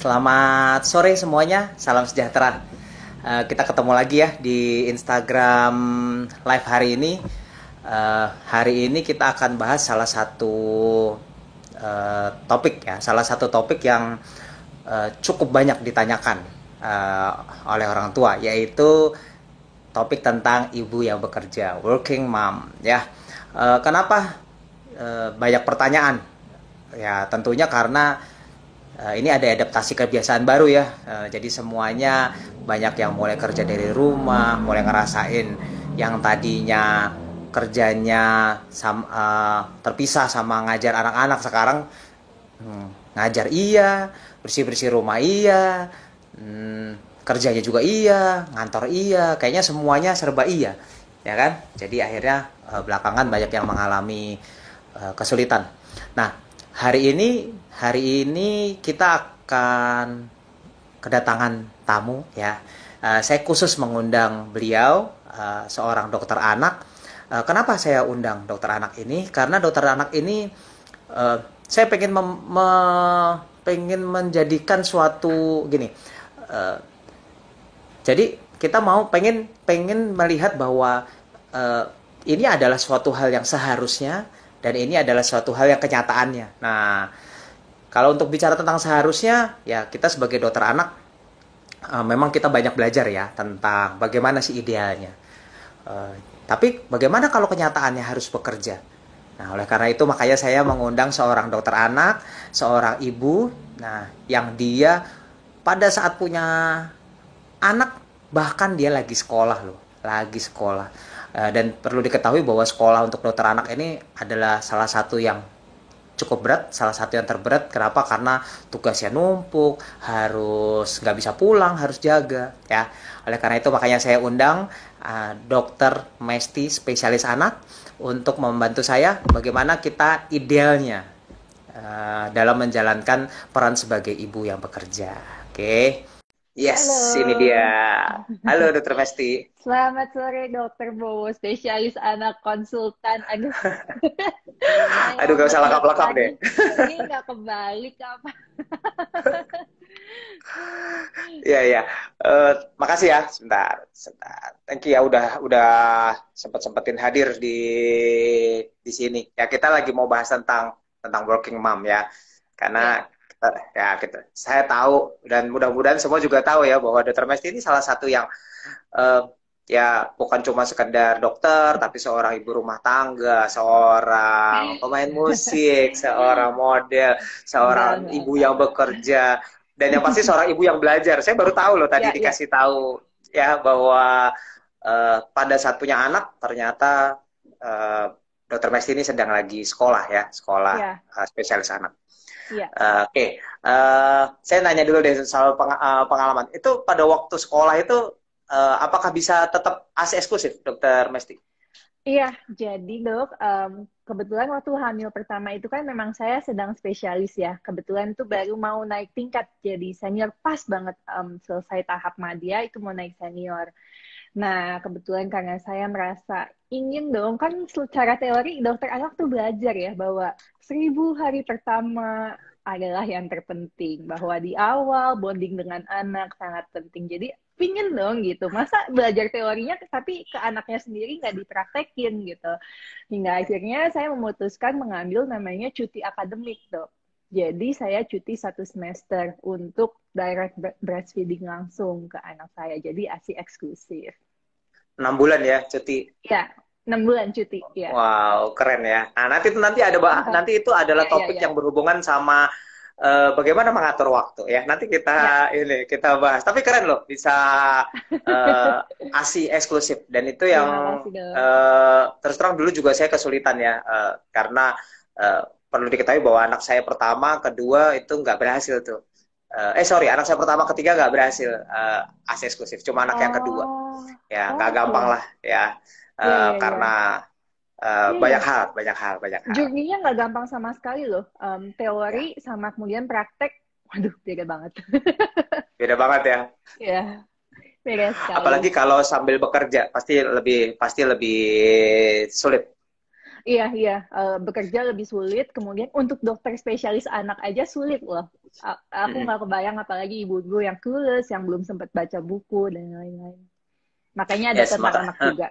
Selamat sore semuanya, salam sejahtera. Kita ketemu lagi ya di Instagram Live hari ini. Hari ini kita akan bahas salah satu topik ya, salah satu topik yang cukup banyak ditanyakan oleh orang tua, yaitu topik tentang ibu yang bekerja, working mom ya. Kenapa banyak pertanyaan? Ya tentunya karena ini ada adaptasi kebiasaan baru ya. Jadi semuanya banyak yang mulai kerja dari rumah, mulai ngerasain yang tadinya kerjanya terpisah sama ngajar anak-anak, sekarang ngajar iya, bersih-bersih rumah iya, kerjanya juga iya, ngantor iya, kayaknya semuanya serba iya, ya kan? Jadi akhirnya belakangan banyak yang mengalami kesulitan. Nah, hari ini kita akan kedatangan tamu ya. Saya khusus mengundang beliau, seorang dokter anak. Kenapa saya undang dokter anak ini? Karena dokter anak ini saya pengen menjadikan suatu gini. eh, jadi kita mau pengen melihat bahwa ini adalah suatu hal yang seharusnya dan ini adalah suatu hal yang kenyataannya. Nah, kalau untuk bicara tentang seharusnya, ya kita sebagai dokter anak memang kita banyak belajar ya tentang bagaimana sih idealnya. Eh, tapi bagaimana kalau kenyataannya harus bekerja? Nah, oleh karena itu makanya saya mengundang seorang dokter anak, seorang ibu, nah yang dia pada saat punya anak, bahkan dia lagi sekolah loh, lagi sekolah. Dan perlu diketahui bahwa sekolah untuk dokter anak ini adalah salah satu yang cukup berat, salah satu yang terberat. Kenapa? Karena tugasnya numpuk, harus nggak bisa pulang, harus jaga ya. Oleh karena itu makanya saya undang Dokter Mesti, spesialis anak, untuk membantu saya bagaimana kita idealnya dalam menjalankan peran sebagai ibu yang bekerja. Oke. Yes, ini Halo, dia. Halo Dokter Mesti. selamat sore Dokter Bowo, spesialis anak konsultan. Aduh, saya Aduh, gak ngomong usah dari lakap-lakap tadi, deh. ini nggak kebalik apa? Iya, iya. Makasih ya, sebentar, sebentar. Thank you ya udah sempetin hadir di sini. Ya kita lagi mau bahas tentang working mom ya. Ya, Karena saya tahu dan mudah-mudahan semua juga tahu ya bahwa Dr. Mesti ini salah satu yang eh, ya bukan cuma sekedar dokter, tapi seorang ibu rumah tangga, seorang pemain musik, seorang model, seorang ibu enggak. yang bekerja, dan yang pasti seorang ibu yang belajar. Saya baru tahu loh, tadi Ya, ya, dikasih tahu ya bahwa pada saat punya anak ternyata eh, Dokter Mesti ini sedang lagi sekolah ya, sekolah ya, spesialis anak. ya. Oke. Saya nanya dulu deh soal pengalaman. Itu pada waktu sekolah itu apakah bisa tetap ASI eksklusif, Dokter Mesti? Iya, jadi dok, kebetulan waktu hamil pertama itu kan memang saya sedang spesialis ya. Kebetulan tuh baru mau naik tingkat jadi senior, pas banget selesai tahap madya itu mau naik senior. Nah, kebetulan karena saya merasa ingin dong, kan secara teori dokter anak tuh belajar ya bahwa 1.000 hari pertama adalah yang terpenting. Bahwa di awal bonding dengan anak sangat penting. Jadi pingin dong gitu. Masa belajar teorinya tapi ke anaknya sendiri nggak dipraktekin gitu. Hingga akhirnya saya memutuskan mengambil namanya cuti akademik dok. Jadi saya cuti 1 semester untuk direct breastfeeding langsung ke anak saya. Jadi ASI eksklusif. 6 bulan ya cuti. Ya, 6 bulan cuti, ya. Wow, keren ya. Nah, nanti itu adalah Ya, ya, topik ya. yang berhubungan sama bagaimana mengatur waktu ya. Nanti Ya, kita bahas. Tapi keren loh bisa uh, ASI eksklusif, dan itu yang terima kasih dok. terus terang dulu juga saya kesulitan ya, karena perlu diketahui bahwa anak saya pertama, kedua itu nggak berhasil tuh. Sorry, anak saya pertama, ketiga nggak berhasil ASI eksklusif. Cuma anak yang kedua Oh, ya nggak gampang oke. lah ya. Ya, ya, Karena ya. Iya, banyak ya. hal, banyak hal, banyak hal. Journey-nya nggak gampang sama sekali loh. Teori Ya, sama kemudian praktek, waduh, beda banget. beda banget ya. Ya, beda Apalagi sekali. kalau sambil bekerja, pasti lebih sulit. Iya, iya. Bekerja lebih sulit. Kemudian untuk dokter spesialis anak aja sulit loh. Aku nggak kebayang apalagi ibu-ibu yang clueless, yang belum sempat baca buku dan lain-lain. Makanya ada Yes, tentang anak juga.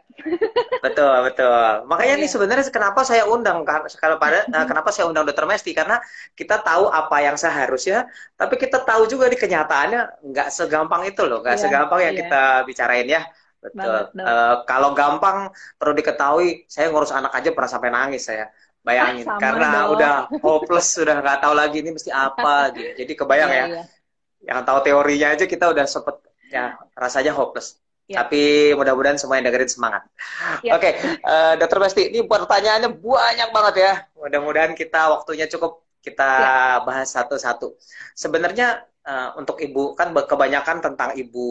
betul, betul. Makanya nih Iya. sebenarnya kenapa saya undang kan kalau pada kenapa saya undang Dokter Mesti karena kita tahu apa yang seharusnya, tapi kita tahu juga di kenyataannya nggak segampang itu loh, nggak Iya, segampang yang iya, kita bicarain ya. banget Betul. dok. Kalau gampang perlu diketahui, saya ngurus anak aja pernah sampai nangis saya. Ah, Bayangin, sama karena dok. udah hopeless, sudah nggak tahu lagi ini mesti apa gitu. Jadi kebayang Iya, ya, iya. yang tahu teorinya aja kita udah sempet ya rasanya hopeless. Yap, Tapi mudah-mudahan semua yang dengerin semangat. yap, Oke, Dokter Besti, ini pertanyaannya banyak banget ya. Mudah-mudahan kita waktunya cukup kita yap. bahas satu-satu. Sebenarnya untuk ibu kan kebanyakan tentang ibu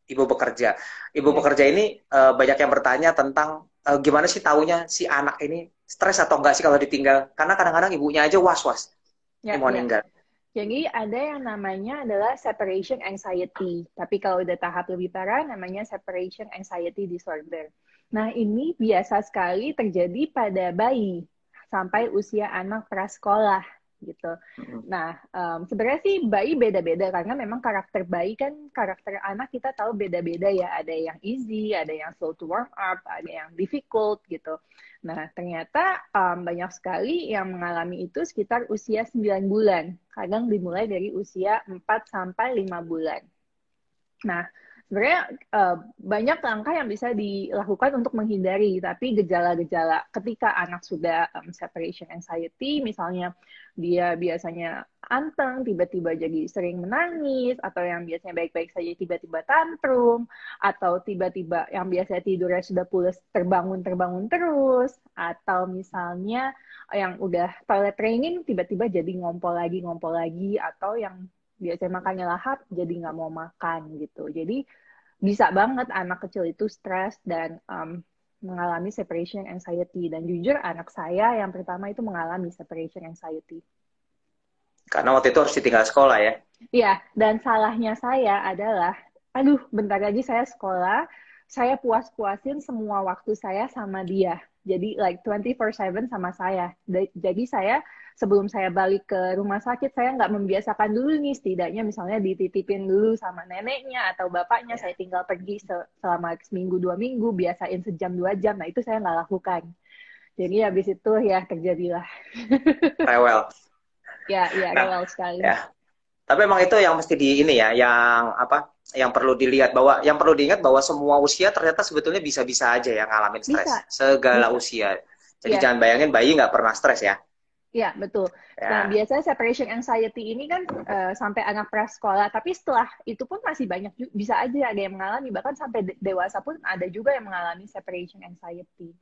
bekerja. Ibu Yes. bekerja ini banyak yang bertanya tentang gimana sih taunya si anak ini stres atau enggak sih kalau ditinggal? Karena kadang-kadang ibunya aja was-was. Ini Ya, mau ya. ninggal. Jadi ada yang namanya adalah separation anxiety. Tapi kalau udah tahap lebih parah, namanya separation anxiety disorder. Nah, ini biasa sekali terjadi pada bayi sampai usia anak prasekolah gitu. Nah, sebenarnya sih bayi beda-beda karena memang karakter bayi kan karakter anak kita tahu beda-beda ya. Ada yang easy, ada yang slow to warm up, ada yang difficult gitu. Nah, ternyata banyak sekali yang mengalami itu sekitar usia 9 bulan. Kadang dimulai dari usia 4 sampai 5 bulan. Nah, sebenarnya banyak langkah yang bisa dilakukan untuk menghindari, tapi gejala-gejala ketika anak sudah separation anxiety, misalnya dia biasanya anteng, tiba-tiba jadi sering menangis, atau yang biasanya baik-baik saja tiba-tiba tantrum, atau tiba-tiba yang biasanya tidurnya sudah pulas terbangun-terbangun terus, atau misalnya yang udah toilet training tiba-tiba jadi ngompol lagi, atau yang biasanya makannya lahap jadi nggak mau makan gitu. Jadi bisa banget anak kecil itu stres dan mengalami separation anxiety. Dan jujur anak saya yang pertama itu mengalami separation anxiety. Karena waktu itu harus ditinggal sekolah ya. Iya, dan salahnya saya adalah, aduh, bentar lagi saya sekolah, saya puas-puasin semua waktu saya sama dia. Jadi like 24/7 sama saya. Jadi saya sebelum saya balik ke rumah sakit, saya nggak membiasakan dulu nih, setidaknya misalnya dititipin dulu sama neneknya atau bapaknya, saya tinggal pergi selama seminggu 2 minggu, biasain sejam 2 jam. Nah itu saya nggak lakukan. Jadi habis itu ya terjadilah. Rewel. Ya, ya Nah, rewel sekali. ya. Tapi emang itu yang mesti di ini ya, yang apa? Yang perlu dilihat bahwa yang perlu diingat bahwa semua usia ternyata sebetulnya bisa-bisa aja ya ngalamin stres. Bisa, Segala bisa. usia. Jadi Ya, jangan bayangin bayi nggak pernah stres ya. ya, betul. Nah, Ya. biasanya separation anxiety ini kan sampai anak prasekolah, tapi setelah itu pun masih banyak, bisa aja ada yang mengalami, bahkan sampai dewasa pun ada juga yang mengalami separation anxiety.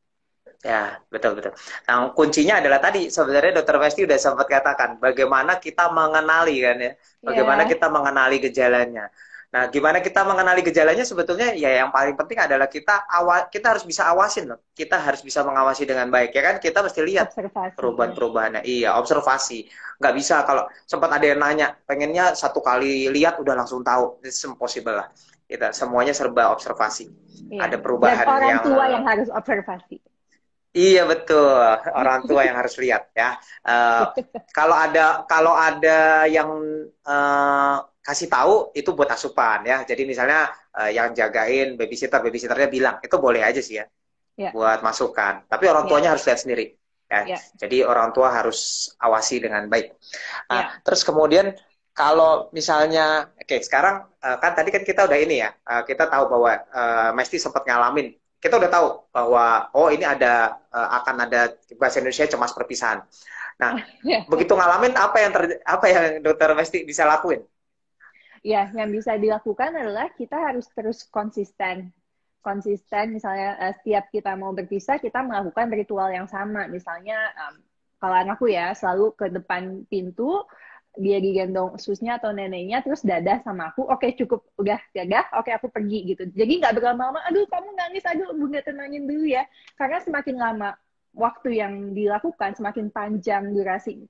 Ya, betul betul. Nah, kuncinya adalah tadi sebenarnya Dokter Mesti udah sempat katakan bagaimana kita mengenali kan ya. Bagaimana Ya, kita mengenali gejalanya. Nah, gimana kita mengenali gejalanya sebetulnya ya yang paling penting adalah kita harus bisa awasin loh. Kita harus bisa mengawasi dengan baik ya kan. Kita mesti lihat observasi. Ya, perubahan-perubahannya. Iya, observasi. Nggak bisa kalau sempat ada yang nanya, pengennya satu kali lihat udah langsung tahu. It's impossible lah. Kita semuanya serba observasi. ya. Ada Dan perubahan orang yang tua yang harus observasi. iya betul, orang tua yang harus lihat ya. Eh, kalau ada yang eh, kasih tahu itu buat asupan ya. Jadi misalnya yang jagain babysitternya bilang itu boleh aja sih ya Ya, buat masukan. Tapi orang ya, tuanya harus lihat sendiri ya. ya, Jadi orang tua harus awasi dengan baik. Nah, ya. terus kemudian kalau misalnya, oke sekarang kan tadi kan kita udah ini ya, kita tahu bahwa Mesti sempat ngalamin kita udah tahu bahwa oh ini akan ada bahasa Indonesia cemas perpisahan. Nah, Ya. begitu ngalamin apa yang dokter Mesti bisa lakuin? Ya, yang bisa dilakukan adalah kita harus terus konsisten. Konsisten, misalnya setiap kita mau berpisah, kita melakukan ritual yang sama. Misalnya, kalau anakku ya, selalu ke depan pintu, dia digendong susnya atau neneknya, terus dadah sama aku, oke cukup, udah dadah, oke aku pergi gitu. Jadi nggak berlama-lama, aduh kamu nangis, aduh bunda tenangin dulu ya. Karena semakin lama waktu yang dilakukan, semakin panjang durasi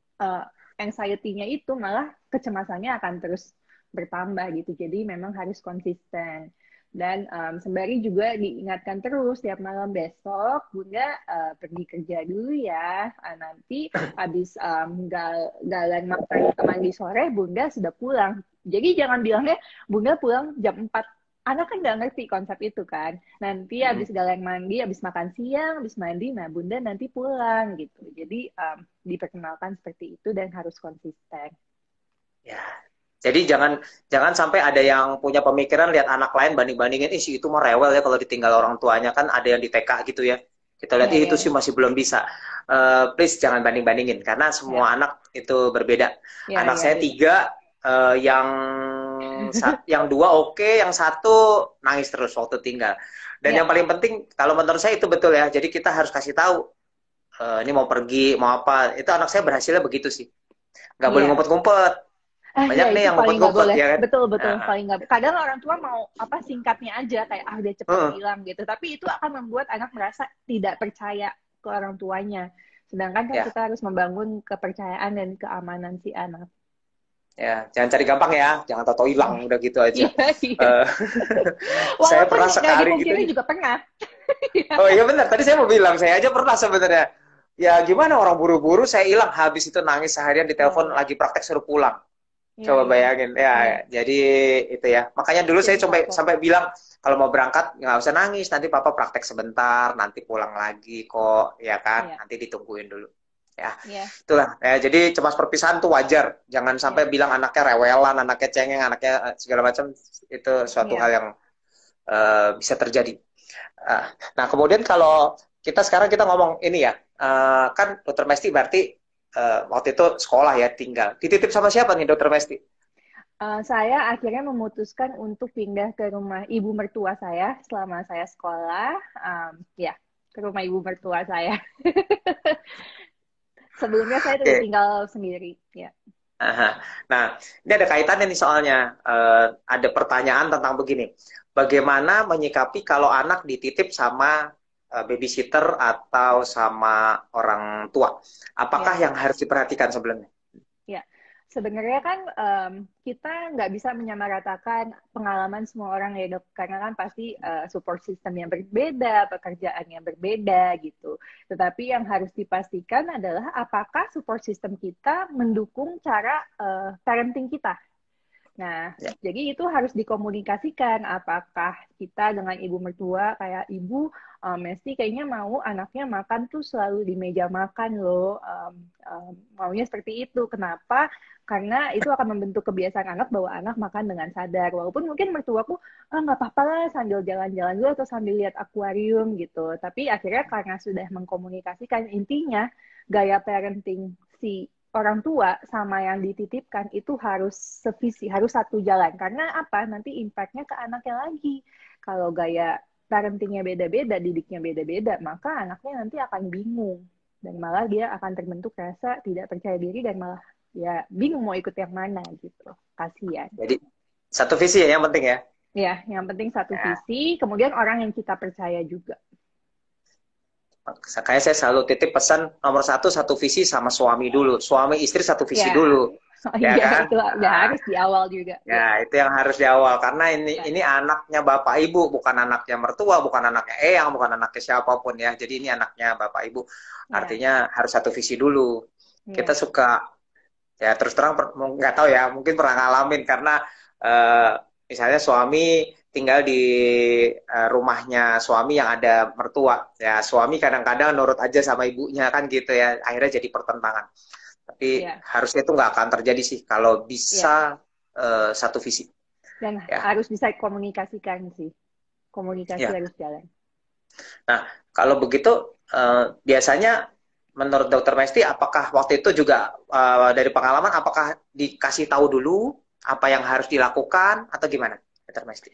anxiety-nya itu, malah kecemasannya akan terus bertambah gitu. Jadi memang harus konsisten. Dan sembari juga diingatkan terus tiap malam, besok Bunda pergi kerja dulu ya. Nanti habis galan makan mandi sore Bunda sudah pulang. Jadi jangan bilangnya Bunda pulang jam 4. Anak kan nggak ngerti konsep itu kan. Nanti habis galan mandi, habis makan siang, habis mandi, nah Bunda nanti pulang gitu. Jadi diperkenalkan seperti itu dan harus konsisten. Ya. Jadi jangan jangan sampai ada yang punya pemikiran lihat anak lain banding-bandingin, ih si itu mah rewel ya kalau ditinggal orang tuanya, kan ada yang di TK gitu ya. Kita lihat, Iya, ih iya, itu sih masih belum bisa. Please jangan banding-bandingin karena iya, semua anak itu berbeda. iya, Anak iya, saya beda. 3, yang yang 2 oke, yang satu nangis terus waktu tinggal. Dan yang Iya, paling penting kalau menurut saya itu betul ya. Jadi kita harus kasih tahu, ini mau pergi, mau apa. Itu anak saya berhasilnya begitu sih. Nggak boleh iya. ngumpet-ngumpet. Iya Banyak nih itu yang paling nggak ngumpet-ngumpet boleh. ya kan. Betul betul Nah, paling nggak. Kadang orang tua mau apa singkatnya aja kayak udah cepet uh, bilang gitu. Tapi itu akan membuat anak merasa tidak percaya ke orang tuanya. Sedangkan kan ya, kita harus membangun kepercayaan dan keamanan si anak. ya, jangan cari gampang ya, jangan tahu hilang udah gitu aja. Iya iya. Eh, saya Walaupun pernah nggak sekali gitu. dipungkiri juga pernah. Oh iya benar, tadi saya mau bilang saya aja pernah sebenarnya. Ya gimana orang buru-buru saya hilang, habis itu nangis seharian di Iya telepon iya lagi praktek suruh pulang. iya Coba iya. bayangin ya, Iya. jadi itu ya. Makanya dulu saya Jadi sampai lapor. sampai bilang kalau mau berangkat nggak usah nangis, nanti papa praktek sebentar, nanti pulang lagi kok, ya kan? Iya Nanti ditungguin dulu. Ya, iya itulah. Jadi cemas perpisahan tuh wajar. Jangan iya sampai bilang anaknya rewelan, anaknya cengeng, anaknya segala macam. Itu suatu hal iya. yang bisa terjadi. Uh, nah, kemudian kalau kita ngomong ini ya, kan Dokter Mesti berarti waktu itu sekolah ya, tinggal. Dititip sama siapa nih Dokter Mesti? Saya akhirnya memutuskan untuk pindah ke rumah ibu mertua saya selama saya sekolah. Ya, ke rumah ibu mertua saya. Sebelumnya saya tuh Oke. tinggal sendiri. Ya, Aha. Nah, ini ada kaitannya nih soalnya. Ada pertanyaan tentang begini. Bagaimana menyikapi kalau anak dititip sama babysitter atau sama orang tua? Apakah ya, yang harus diperhatikan sebelumnya? ya. Sebenarnya kan kita nggak bisa menyamaratakan pengalaman semua orang ya dok, karena kan pasti support system yang berbeda, pekerjaan yang berbeda gitu. Tetapi yang harus dipastikan adalah apakah support system kita mendukung cara parenting kita. Nah, Ya. jadi itu harus dikomunikasikan. Apakah kita dengan ibu mertua kayak ibu Mesti kayaknya mau anaknya makan tuh selalu di meja makan loh. Maunya seperti itu. Kenapa? Karena itu akan membentuk kebiasaan anak bahwa anak makan dengan sadar. Walaupun mungkin mertuaku nggak apa-apa lah sambil jalan-jalan dulu atau sambil lihat akuarium gitu. Tapi akhirnya karena sudah mengkomunikasikan intinya gaya parenting si orang tua sama yang dititipkan itu harus sevisi, harus satu jalan. Karena apa? Nanti impact-nya ke anaknya lagi. Kalau gaya parentingnya beda-beda, didiknya beda-beda, maka anaknya nanti akan bingung. Dan malah dia akan terbentuk rasa tidak percaya diri dan malah ya bingung mau ikut yang mana gitu. Kasian. Jadi satu visi ya yang penting ya. Ya, yang penting satu Ya. visi, kemudian orang yang kita percaya juga. Kayak saya selalu titip pesan nomor satu visi sama suami dulu. Suami istri satu visi Ya, dulu. oh Ya iya kan? itu udah Nah, harus di awal juga. Ya, ya, itu yang harus di awal karena ini ya, ini anaknya bapak ibu, bukan anaknya mertua, bukan anaknya eyang, bukan anaknya siapapun ya. Jadi ini anaknya bapak ibu. ya, Artinya harus satu visi dulu. Kita ya, suka ya terus terang nggak tahu ya, mungkin pernah ngalamin karena eh, misalnya suami tinggal di rumahnya suami yang ada mertua. Ya, suami kadang-kadang nurut aja sama ibunya kan gitu ya. Akhirnya jadi pertentangan. Tapi ya, harusnya itu nggak akan terjadi sih kalau ya. bisa satu visi. Dan Ya, harus bisa komunikasikan sih. Komunikasi ya. harus jalan. Nah, kalau begitu biasanya menurut Dokter Mesti, apakah waktu itu juga dari pengalaman, apakah dikasih tahu dulu apa yang harus dilakukan atau gimana, Dokter Mesti?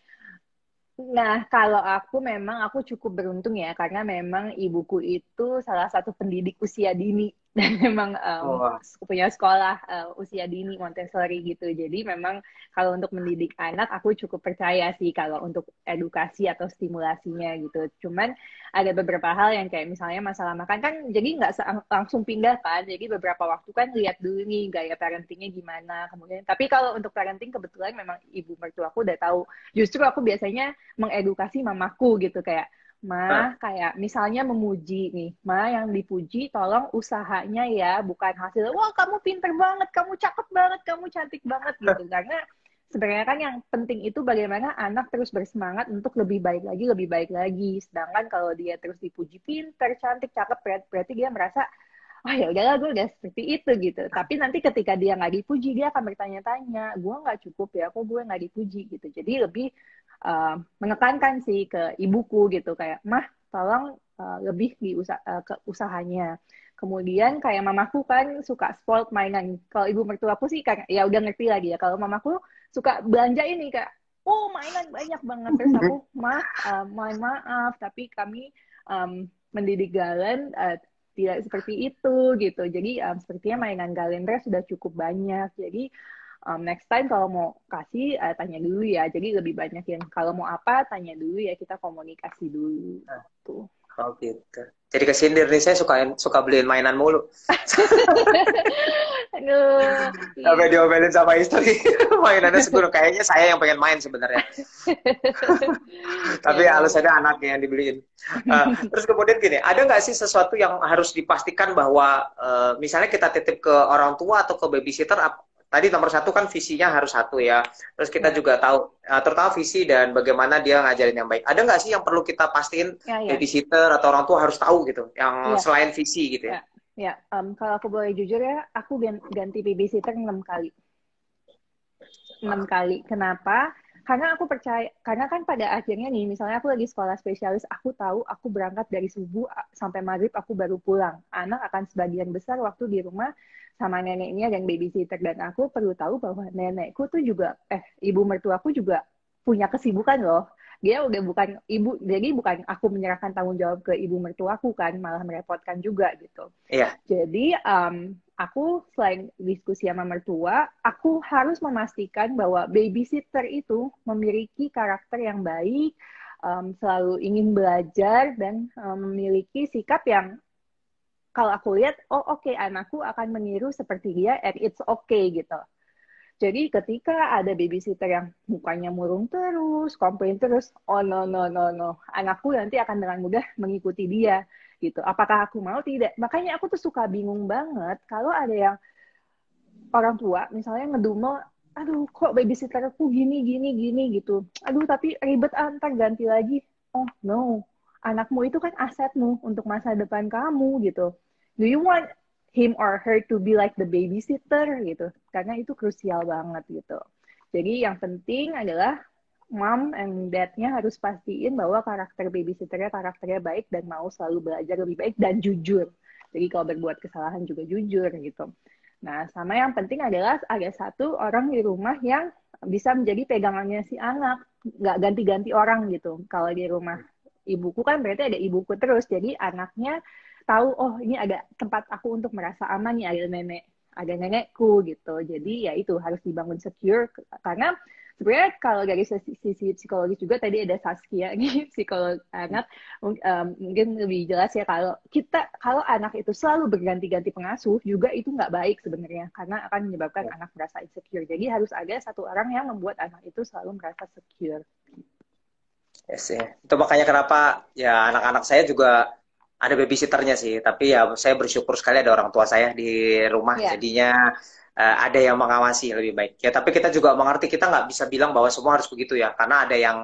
Nah, kalau aku cukup beruntung ya, karena memang ibuku itu salah satu pendidik usia dini. dan memang Oh, punya sekolah usia dini Montessori gitu. Jadi memang kalau untuk mendidik anak aku cukup percaya sih kalau untuk edukasi atau stimulasinya gitu. Cuman ada beberapa hal yang kayak misalnya masalah makan kan jadi nggak langsung pindah kan. Jadi beberapa waktu kan lihat dulu nih gaya parentingnya gimana. Kemudian tapi kalau untuk parenting kebetulan memang ibu mertua aku udah tahu. Justru aku biasanya mengedukasi mamaku gitu kayak ah, kayak misalnya memuji nih, yang dipuji tolong usahanya ya, bukan hasil, wah kamu pinter banget, kamu cakep banget, kamu cantik banget gitu. Karena sebenarnya kan yang penting itu bagaimana anak terus bersemangat untuk lebih baik lagi, lebih baik lagi. Sedangkan kalau dia terus dipuji pinter, cantik, cakep, berarti dia merasa, oh ya udahlah gue udah seperti itu gitu. Tapi nanti ketika dia nggak dipuji dia akan bertanya-tanya, gue nggak cukup ya, kok gue nggak dipuji gitu. Jadi lebih menekankan sih ke ibuku gitu kayak mah tolong lebih ke usahanya. Kemudian kayak mamaku kan suka sport mainan. Kalau ibu mertuaku sih kan ya udah ngerti lagi ya. Kalau mamaku suka belanja ini kayak oh mainan banyak banget terus aku mohon maaf tapi kami mendidik Galen tidak seperti itu gitu. Jadi sepertinya mainan Galendra sudah cukup banyak. Jadi next time kalau mau kasih tanya dulu ya. Jadi lebih banyak yang kalau mau apa tanya dulu ya kita komunikasi dulu. Tuh. oh gitu. Jadi kesindir nih, saya suka suka beliin mainan mulu. Aduh, Sampai iya. diomelin sama istri. Mainannya seguro. Kayaknya saya yang pengen main sebenarnya. Ya Tapi emang. alasannya anaknya yang dibeliin. Terus kemudian gini, ada nggak sih sesuatu yang harus dipastikan bahwa misalnya kita titip ke orang tua atau ke babysitter, tadi nomor satu kan visinya harus satu ya. Terus kita Ya, juga tahu, terutama visi dan bagaimana dia ngajarin yang baik. Ada nggak sih yang perlu kita pastiin ya, ya, babysitter atau orang tua harus tahu gitu, yang ya, selain visi gitu ya? ya. Ya, kalau aku boleh jujur ya, aku ganti babysitter 6 kali. 6 kali. Kenapa? Karena aku percaya, karena kan pada akhirnya nih, misalnya aku lagi sekolah spesialis, aku tahu aku berangkat dari subuh sampai maghrib aku baru pulang. Anak akan sebagian besar waktu di rumah sama neneknya dan babysitter. Dan aku perlu tahu bahwa nenekku tuh juga, ibu mertuaku juga punya kesibukan loh. Dia udah bukan ibu, jadi bukan aku menyerahkan tanggung jawab ke ibu mertuaku kan, malah merepotkan juga gitu. Iya. Jadi aku selain diskusi sama mertua, aku harus memastikan bahwa babysitter itu memiliki karakter yang baik, selalu ingin belajar dan memiliki sikap yang kalau aku lihat, oh oke, anakku akan meniru seperti dia and it's okay gitu. Jadi ketika ada babysitter yang mukanya murung terus, komplain terus, oh no no no no, anakku nanti akan dengan mudah mengikuti dia gitu. Apakah aku mau? Tidak. Makanya aku tuh suka bingung banget kalau ada yang orang tua misalnya ngedumel, aduh kok babysitterku gini gini gini gitu. Aduh tapi ribet antar ganti lagi. Oh no, anakmu itu kan asetmu untuk masa depan kamu gitu. Do you want him or her to be like the babysitter gitu? Karena itu krusial banget gitu. Jadi yang penting adalah mom and dad-nya harus pastiin bahwa karakter babysitternya karakternya baik dan mau selalu belajar lebih baik dan jujur. Jadi kalau berbuat kesalahan juga jujur gitu. Nah, sama yang penting adalah ada satu orang di rumah yang bisa menjadi pegangannya si anak, nggak ganti-ganti orang gitu. Kalau di rumah ibuku kan berarti ada ibuku terus, jadi anaknya tahu, oh ini ada tempat aku untuk merasa aman nih, ada nenekku gitu. Jadi ya itu harus dibangun secure, karena sebenarnya kalau dari sisi psikologis juga tadi ada Saskia nih psikolog anak mungkin lebih jelas ya kalau anak itu selalu berganti-ganti pengasuh juga itu nggak baik sebenarnya karena akan menyebabkan anak merasa insecure. Jadi harus ada satu orang yang membuat anak itu selalu merasa secure. Yes, ya. Itu makanya kenapa ya anak-anak saya juga ada babysitternya sih. Tapi ya saya bersyukur sekali ada orang tua saya di rumah. Ya, Jadinya ada yang mengawasi lebih baik. Ya tapi kita juga mengerti kita nggak bisa bilang bahwa semua harus begitu ya. Karena ada yang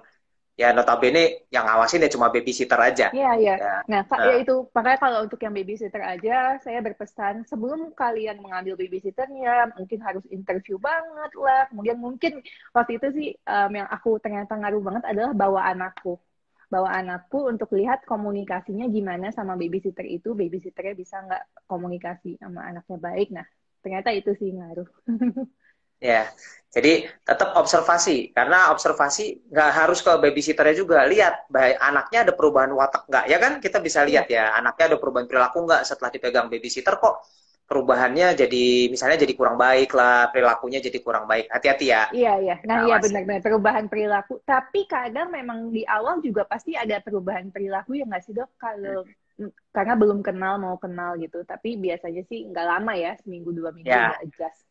ya notabene yang ngawasin ya cuma babysitter aja. iya, iya. Ya, Nah, ya eh, itu makanya kalau untuk yang babysitter aja, saya berpesan sebelum kalian mengambil babysitternya, mungkin harus interview banget lah. Kemudian mungkin waktu itu sih yang aku ternyata ngaruh banget adalah bawa anakku untuk lihat komunikasinya gimana sama babysitter itu, babysitternya bisa nggak komunikasi sama anaknya baik. Nah, ternyata itu sih ngaruh. Ya, jadi tetap observasi karena observasi nggak harus ke babysitternya juga. Lihat, baik anaknya ada perubahan watak nggak? Ya kan kita bisa Iya, lihat ya, anaknya ada perubahan perilaku nggak setelah dipegang babysitter kok perubahannya jadi misalnya jadi kurang baik lah, perilakunya jadi kurang baik. Hati-hati ya, iya, iya. kita Nah, iya awasi. benar-benar perubahan perilaku. Tapi kadang memang di awal juga pasti ada perubahan perilaku ya nggak sih dok? Kalau karena belum kenal mau kenal gitu. Tapi biasanya sih nggak lama ya, seminggu 2 minggu udah Ya, adjust.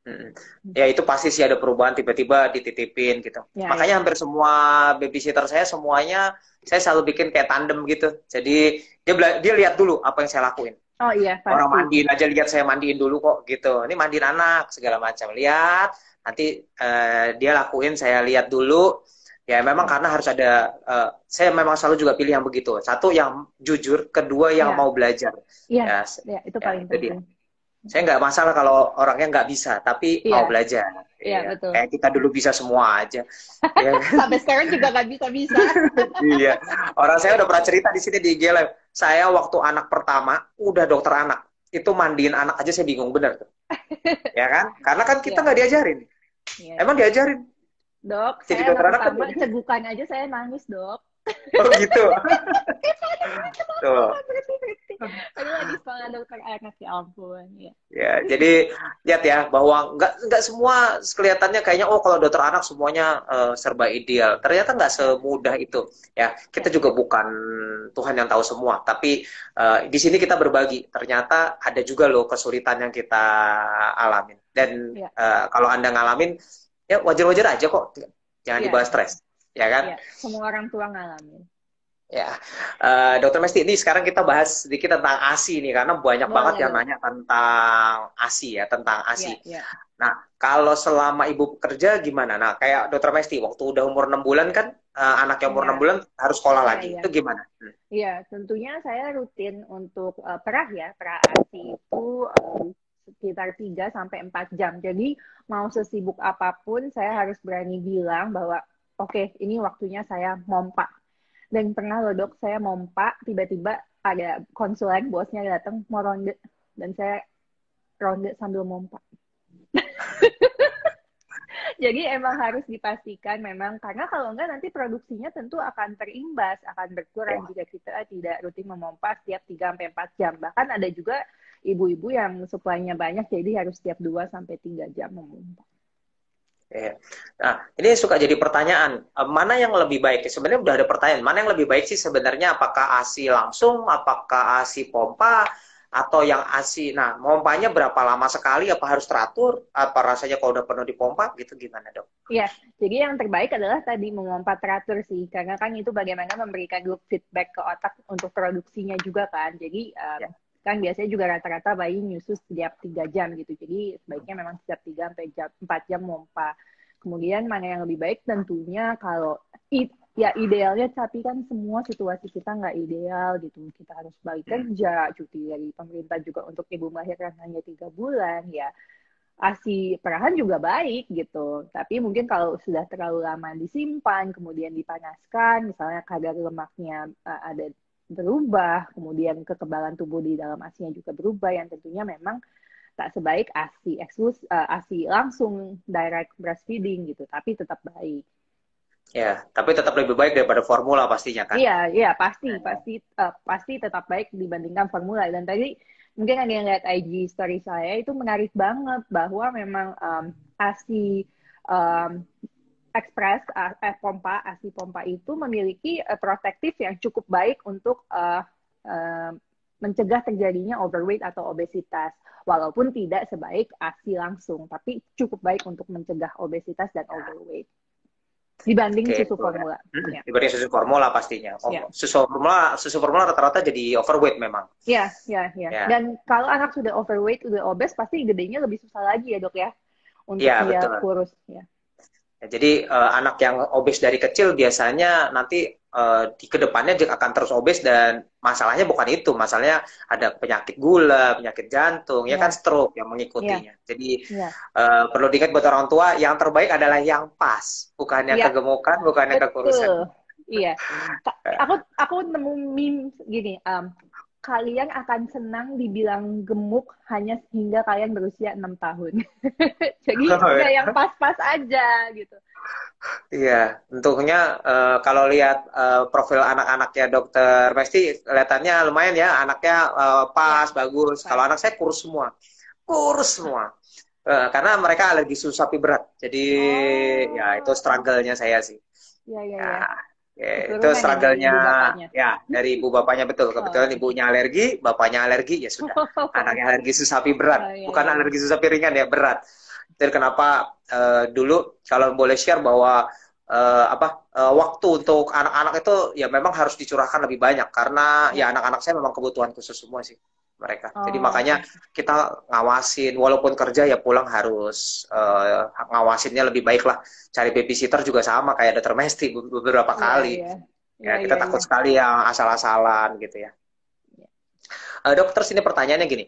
mm. Ya itu pasti sih ada perubahan tiba-tiba dititipin gitu. Ya, ya. Makanya hampir semua babysitter saya semuanya saya selalu bikin kayak tandem gitu. Jadi dia lihat dulu apa yang saya lakuin. Oh iya Orang pasti. mandiin aja lihat saya mandiin dulu kok gitu. Ini mandiin anak segala macam. Lihat nanti dia lakuin saya lihat dulu. Ya memang karena harus ada saya memang selalu juga pilih yang begitu. Satu yang jujur, kedua yang Ya, mau belajar. iya, Ya, ya itu ya paling itu dia. penting. Saya nggak masalah kalau orangnya nggak bisa, tapi mau Iya, belajar. iya Iya, betul. kayak kita dulu bisa semua aja. Ya kan? Sampai sekarang juga nggak bisa-bisa. Iya. Orang saya udah pernah cerita di sini di IG Live. Saya waktu anak pertama udah dokter anak. Itu mandiin anak aja saya bingung bener tuh. Ya kan? Karena kan kita Iya, nggak diajarin. iya, Emang iya. diajarin. Dok, Jadi saya dokter anak anak kan pertama nggak diajarin. cegukan aja saya nangis dok. Oh gitu. Kenapa Tuh. berhenti berhenti? Aduh lagi sekolah dokter anak ya ampun. Ya, Ya, jadi lihat ya bahwa nggak semua kelihatannya kayaknya oh kalau dokter anak semuanya serba ideal. Ternyata nggak ya, semudah itu. Ya, kita ya, juga bukan Tuhan yang tahu semua, tapi di sini kita berbagi. Ternyata ada juga loh kesulitan yang kita alamin. Dan ya, kalau Anda ngalamin ya wajar-wajar aja kok. Jangan ya, dibahas stres, ya kan? ya. Semua orang tua ngalamin. Ya, Dokter Mesti, ini sekarang kita bahas sedikit tentang ASI nih, karena banyak banget Boleh yang dok. nanya tentang ASI ya, tentang Ya, ASI. ya, Nah, kalau selama ibu bekerja gimana? Nah, kayak Dokter Mesti, waktu udah umur 6 bulan kan, anak yang umur 6 ya, bulan harus sekolah ya, lagi. ya. Itu gimana? Ya, tentunya saya rutin untuk perah ya, perah ASI itu sekitar 3 sampai 4 jam. Jadi mau sesibuk apapun, saya harus berani bilang bahwa oke, ini waktunya saya mompa. Dan pernah loh dok, saya mompa, tiba-tiba ada konsulen, bosnya datang mau ronde, dan saya ronde sambil mompa. Jadi emang harus dipastikan memang, karena kalau enggak nanti produksinya tentu akan terimbas, akan berkurang Ya. jika kita tidak rutin memompa setiap 3 sampai 4 jam. Bahkan ada juga ibu-ibu yang suplainya banyak, jadi harus setiap 2 sampai 3 jam memompa. Ya. Nah, ini suka jadi pertanyaan, mana yang lebih baik? Sebenarnya udah ada pertanyaan, mana yang lebih baik sih sebenarnya? Apakah ASI langsung, apakah ASI pompa, atau yang ASI? Nah, pompanya berapa lama sekali? Apa harus teratur? Apa rasanya kalau udah penuh dipompa? Gitu gimana dok? Ya, jadi yang terbaik adalah tadi memompa teratur sih, karena kan itu bagaimana memberikan good feedback ke otak untuk produksinya juga kan. Jadi Ya. kan biasanya juga rata-rata bayi nyusu setiap 3 jam gitu. Jadi sebaiknya memang setiap 3 sampai 4 jam mompa. Kemudian mana yang lebih baik tentunya kalau ya idealnya, tapi kan semua situasi kita nggak ideal gitu. Kita harus balik kerja, cuti dari pemerintah juga untuk ibu melahirkan hanya 3 bulan ya. ASI perahan juga baik gitu. Tapi mungkin kalau sudah terlalu lama disimpan, kemudian dipanaskan, misalnya kadar lemaknya ada berubah, kemudian kekebalan tubuh di dalam ASInya juga berubah, yang tentunya memang tak sebaik ASI langsung direct breastfeeding gitu, tapi tetap baik. Ya, tapi tetap lebih baik daripada formula pastinya kan? Iya, iya pasti, pasti tetap baik dibandingkan formula. Dan tadi mungkin ada yang lihat IG story saya itu menarik banget bahwa memang ASI um, Express pompa ASI pompa itu memiliki protektif yang cukup baik untuk mencegah terjadinya overweight atau obesitas. Walaupun tidak sebaik ASI langsung, tapi cukup baik untuk mencegah obesitas dan overweight dibanding Oke, susu itu ya. formula. Ya. Dibanding susu formula pastinya. Ya. Susu formula rata-rata jadi overweight memang. Ya, ya, ya. Ya, Dan kalau anak sudah overweight, udah obes, pasti gedenya lebih susah lagi ya dok ya, untuk ya dia betul. kurus. Ya, Ya, jadi anak yang obes dari kecil biasanya nanti di kedepannya akan terus obes dan masalahnya bukan itu, masalahnya ada penyakit gula, penyakit jantung, ya kan ya, stroke yang ya, mengikutinya. Jadi ya, perlu diingat buat orang tua yang terbaik adalah yang pas, bukan yang ya, kegemukan, bukan yang kekurusan. betul. Iya. Aku nemu meme gini. kalian akan senang dibilang gemuk hanya hingga kalian berusia 6 tahun. Jadi Oh, udah yang ya. pas-pas aja gitu. Iya, tentunya kalau lihat profil anak-anaknya dokter Mesti kelihatannya lumayan ya, anaknya Ya, pas, bagus. Kalau pas. anak saya kurus semua, kurus semua. Karena mereka alergi susu sapi berat. Jadi ya itu Oh, struggle-nya saya sih. ya ya Ya, ya. ya, itu Keturunan ya dari struggle-nya ibu bapaknya. ya dari ibu bapaknya betul. Oh, Kebetulan ibunya alergi, bapaknya alergi, ya sudah. Anaknya alergi susu sapi berat, oh, ya bukan ya ya. alergi susu sapi ringan ya, berat. Jadi kenapa dulu kalau boleh share bahwa waktu untuk anak-anak itu ya memang harus dicurahkan lebih banyak karena ya Ya. anak-anak saya memang kebutuhan khusus semua sih mereka. Jadi Oh, makanya oke. kita ngawasin walaupun kerja ya pulang harus ngawasinnya lebih baik lah. Cari babysitter juga sama kayak dokter Mesti beberapa Iya kali. iya. Iya Ya kita iya takut iya. sekali yang asal-asalan gitu ya. Dokter sini pertanyaannya gini.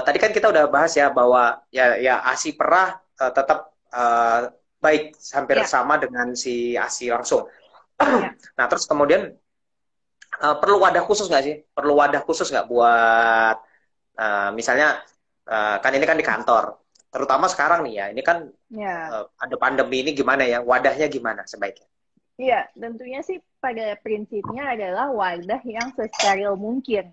Tadi kan kita udah bahas ya bahwa ya ASI perah tetap baik hampir Ya, sama dengan si ASI langsung. ya. Nah terus kemudian perlu wadah khusus nggak sih? Perlu wadah khusus nggak buat misalnya kan ini kan di kantor, terutama sekarang nih ya, ini kan Ya. ada pandemi ini gimana ya? Wadahnya gimana sebaiknya? Iya, tentunya sih pada prinsipnya adalah wadah yang sesteril mungkin.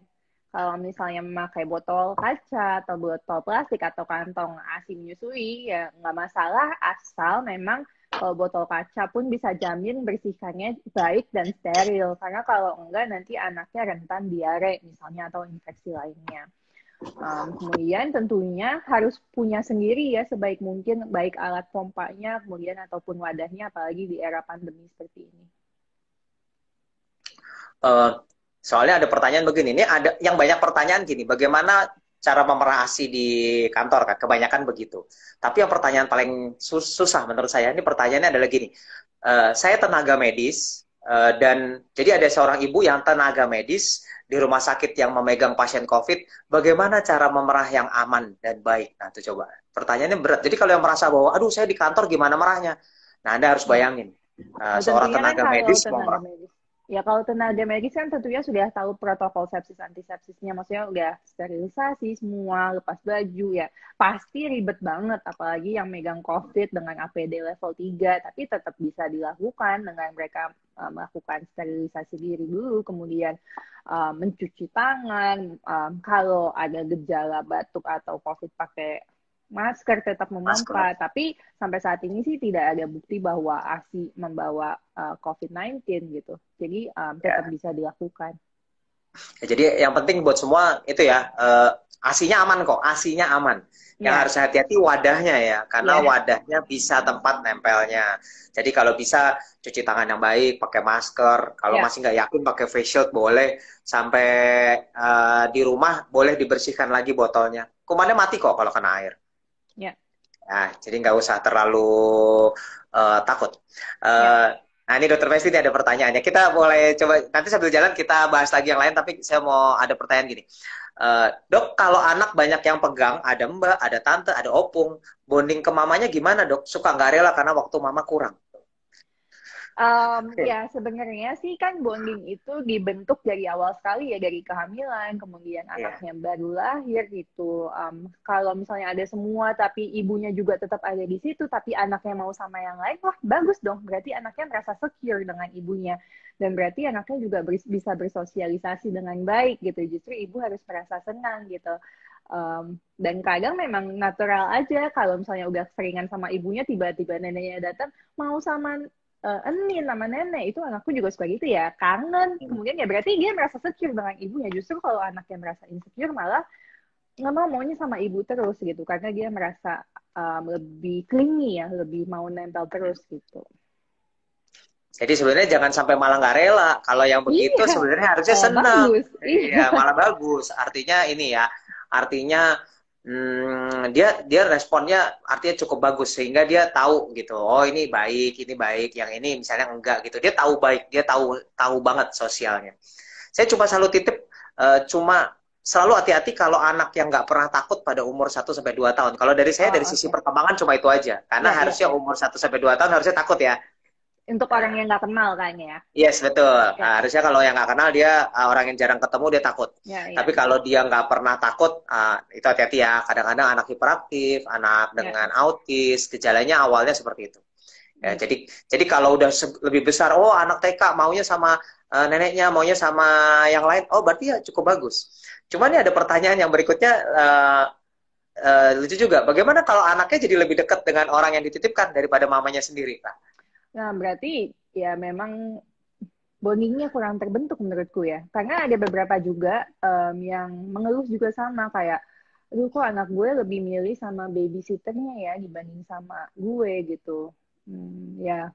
Kalau misalnya memakai botol kaca atau botol plastik atau kantong ASI menyusui, ya nggak masalah asal memang kalau botol kaca pun bisa jamin bersihkannya baik dan steril. Karena kalau enggak nanti anaknya rentan diare misalnya atau infeksi lainnya. Kemudian tentunya harus punya sendiri ya sebaik mungkin baik alat pompanya kemudian ataupun wadahnya apalagi di era pandemi seperti ini. Eh, Soalnya ada pertanyaan begini, ini ada yang banyak pertanyaan gini, bagaimana cara memerah ASI di kantor kan? Kebanyakan begitu. Tapi yang pertanyaan paling susah menurut saya, ini pertanyaannya adalah gini, saya tenaga medis dan jadi ada seorang ibu yang tenaga medis di rumah sakit yang memegang pasien COVID, bagaimana cara memerah yang aman dan baik? Nah, itu coba. Pertanyaannya berat. Jadi kalau yang merasa bahwa, aduh saya di kantor gimana merahnya? Nah, Anda harus Ya. bayangin, Oh, seorang tentunya kan tenaga kalau medis tenaga memerah. medis. Ya kalau tenaga medis kan tentunya sudah tahu protokol sepsis antisepsisnya. Maksudnya udah sterilisasi semua, lepas baju ya. Pasti ribet banget apalagi yang megang COVID dengan APD level 3. Tapi tetap bisa dilakukan dengan mereka melakukan sterilisasi diri dulu, kemudian mencuci tangan, kalau ada gejala batuk atau COVID pakai masker tetap Masker. memompa, tapi sampai saat ini sih tidak ada bukti bahwa ASI membawa COVID-19 gitu. Jadi tetap Ya. bisa dilakukan. Ya, jadi yang penting buat semua itu ya, asinya aman kok, asinya aman. Yang Ya, harus hati-hati wadahnya ya, karena ya, wadahnya bisa tempat nempelnya. Jadi kalau bisa cuci tangan yang baik, pakai masker. Kalau ya, masih nggak yakin pakai face shield boleh. Sampai di rumah boleh dibersihkan lagi botolnya. Kumannya mati kok kalau kena air. ya, Nah, jadi nggak usah terlalu takut. ya. Nah, ini Dokter Mesti ini ada pertanyaannya. Kita boleh coba nanti sambil jalan kita bahas lagi yang lain. Tapi saya mau ada pertanyaan gini, Dok, kalau anak banyak yang pegang, ada Mbak, ada Tante, ada Opung, bonding ke mamanya gimana Dok? Suka nggak rela karena waktu mama kurang. Oke. Ya sebenarnya sih kan bonding itu dibentuk dari awal sekali ya dari kehamilan, kemudian Iya. anaknya baru lahir gitu. Kalau misalnya ada semua tapi ibunya juga tetap ada di situ, tapi anaknya mau sama yang lain, wah bagus dong. Berarti anaknya merasa secure dengan ibunya dan berarti anaknya juga bisa bersosialisasi dengan baik gitu. Justru ibu harus merasa senang gitu. Dan kadang memang natural aja kalau misalnya udah seringan sama ibunya tiba-tiba neneknya datang mau sama Enin sama nenek itu anakku juga suka gitu ya kangen kemudian ya berarti dia merasa secure dengan ibunya justru kalau anaknya merasa insecure malah nggak mau maunya sama ibu terus gitu karena dia merasa lebih clingy ya lebih mau nempel terus gitu Jadi sebenarnya jangan sampai malah nggak rela. Kalau yang begitu iya sebenarnya harusnya malah senang. bagus iya Iya, malah bagus. Artinya ini ya, artinya dia dia responnya artinya cukup bagus sehingga dia tahu gitu. Oh ini baik, yang ini misalnya enggak gitu. Dia tahu baik, dia tahu tahu banget sosialnya. Saya cuma selalu titip, cuma selalu hati-hati kalau anak yang nggak pernah takut pada umur 1 sampai 2 tahun. Kalau dari saya dari oh sisi oke perkembangan cuma itu aja. Karena ya ya harusnya ya umur 1 sampai 2 tahun harusnya takut ya. Untuk orang yang nggak kenal kan ya. Yes, betul. Ya, Harusnya kalau yang nggak kenal dia orang yang jarang ketemu dia takut. ya, ya, Tapi kalau dia nggak pernah takut, itu hati-hati ya. Kadang-kadang anak hiperaktif, anak ya. dengan autis, gejalanya awalnya seperti itu. Ya, Iya. jadi kalau udah lebih besar, oh anak TK maunya sama neneknya, maunya sama yang lain, oh berarti ya cukup bagus. Cuman ini ada pertanyaan yang berikutnya lucu juga. Bagaimana kalau anaknya jadi lebih dekat dengan orang yang dititipkan daripada mamanya sendiri, Kak? Nah, berarti ya memang bondingnya kurang terbentuk menurutku ya. Karena ada beberapa juga yang mengeluh juga sama kayak, aduh kok anak gue lebih milih sama babysitternya ya dibanding sama gue gitu. Ya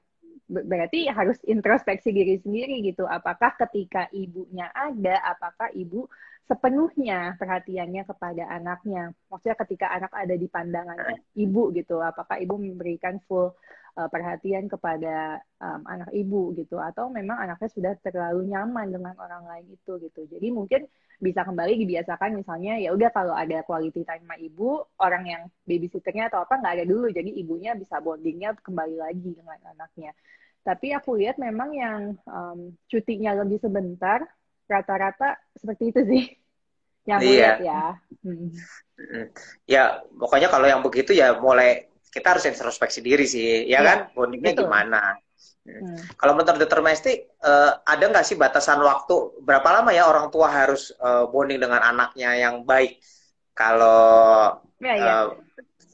berarti harus introspeksi diri sendiri gitu. Apakah ketika ibunya ada, apakah ibu sepenuhnya perhatiannya kepada anaknya? Maksudnya ketika anak ada di pandangan ibu gitu, apakah ibu memberikan full perhatian kepada anak ibu gitu, atau memang anaknya sudah terlalu nyaman dengan orang lain itu gitu. Jadi mungkin bisa kembali dibiasakan misalnya ya udah kalau ada quality time sama ibu, orang yang babysitternya atau apa nggak ada dulu, jadi ibunya bisa bondingnya kembali lagi dengan anaknya. Tapi aku lihat memang yang cutinya lebih sebentar, rata-rata seperti itu sih yang aku lihat Iya. ya. Ya, pokoknya kalau yang begitu ya mulai kita harus introspeksi diri sih, ya Iya, kan? Bondingnya betul. gimana? Hmm. Kalau menurut Dr. Mesti, ada nggak sih batasan waktu berapa lama ya orang tua harus bonding dengan anaknya yang baik? Kalau Ya, ya.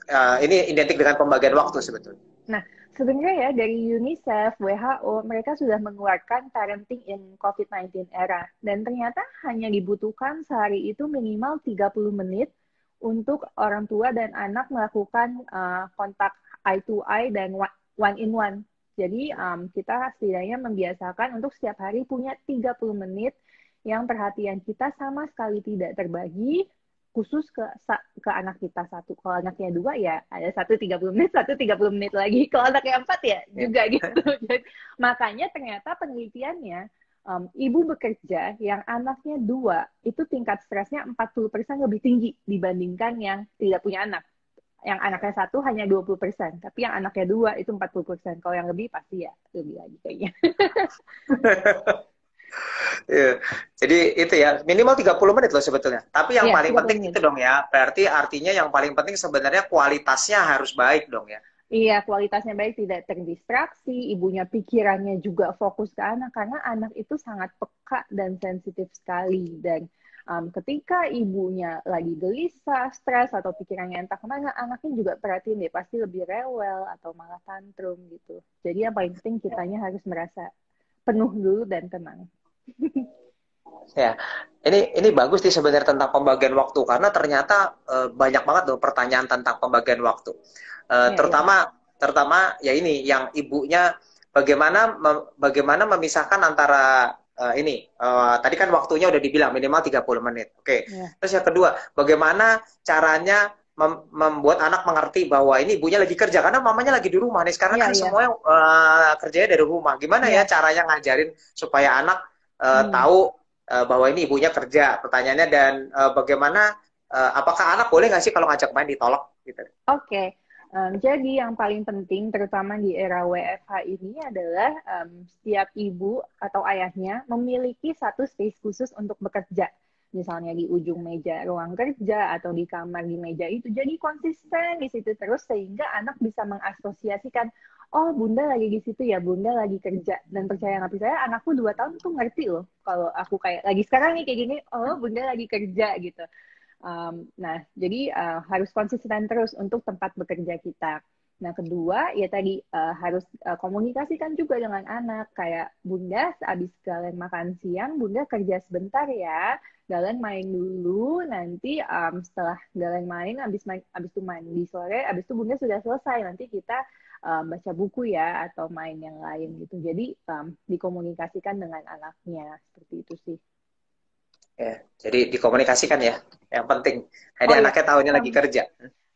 uh, ini identik dengan pembagian waktu sebetulnya. Nah, sebenarnya ya dari UNICEF, WHO, mereka sudah mengeluarkan parenting in COVID-19 era. Dan ternyata hanya dibutuhkan sehari itu minimal 30 menit untuk orang tua dan anak melakukan kontak eye to eye dan one in one. Jadi kita setidaknya membiasakan untuk setiap hari punya 30 menit yang perhatian kita sama sekali tidak terbagi khusus ke anak kita satu. Kalau anaknya dua ya ada satu 30 menit, satu 30 menit lagi. Kalau anaknya empat ya Ya. juga gitu. Jadi, makanya ternyata penelitiannya ibu bekerja yang anaknya dua itu tingkat stresnya 40% lebih tinggi dibandingkan yang tidak punya anak. Yang anaknya satu hanya 20%, tapi yang anaknya dua itu 40%. Kalau yang lebih pasti ya lebih lagi kayaknya. Iya. Jadi itu ya, minimal 30 menit loh sebetulnya. Tapi yang Iya, paling 30 penting menit. itu dong ya, berarti artinya yang paling penting sebenarnya kualitasnya harus baik dong ya. Iya, kualitasnya baik, tidak terdistraksi, ibunya pikirannya juga fokus ke anak, karena anak itu sangat peka dan sensitif sekali. Dan ketika ibunya lagi gelisah, stres, atau pikirannya entah kemana, anaknya juga perhatiin deh, pasti lebih rewel atau malah tantrum gitu. Jadi yang paling penting kitanya harus merasa penuh dulu dan tenang. Ya, ini bagus sih sebenarnya tentang pembagian waktu karena ternyata banyak banget loh pertanyaan tentang pembagian waktu. Iya, iya. Terutama ya ini yang ibunya bagaimana memisahkan antara tadi kan waktunya udah dibilang minimal 30 menit. Oke. Iya, Terus yang kedua, bagaimana caranya membuat anak mengerti bahwa ini ibunya lagi kerja karena mamanya lagi di rumah nih. Sekarang iya, kan iya. semuanya kerjanya dari rumah. Gimana ya Iya. caranya ngajarin supaya anak Hmm. tahu bahwa ini ibunya kerja. Pertanyaannya dan bagaimana apakah anak boleh nggak sih kalau ngajak main ditolak gitu? Oke, jadi yang paling penting, terutama di era WFH ini adalah setiap ibu atau ayahnya memiliki satu space khusus untuk bekerja. Misalnya di ujung meja ruang kerja atau di kamar di meja itu. Jadi konsisten di situ terus sehingga anak bisa mengasosiasikan, oh bunda lagi di situ ya, bunda lagi kerja. Dan percaya nggak percaya, anakku 2 tahun tuh ngerti loh. Kalau aku kayak lagi sekarang nih kayak gini, oh bunda lagi kerja gitu. Nah, jadi harus konsisten terus untuk tempat bekerja kita. Nah, kedua, ya tadi harus komunikasikan juga dengan anak. Kayak, Bunda, habis kalian makan siang, Bunda kerja sebentar ya. Kalian main dulu, nanti setelah kalian main, habis itu mandi sore, habis itu Bunda sudah selesai. Nanti kita baca buku ya, atau main yang lain gitu. Jadi, dikomunikasikan dengan anaknya. Seperti itu sih. Ya, jadi dikomunikasikan ya, yang penting. Jadi Oh ya, anaknya tahunya lagi kerja.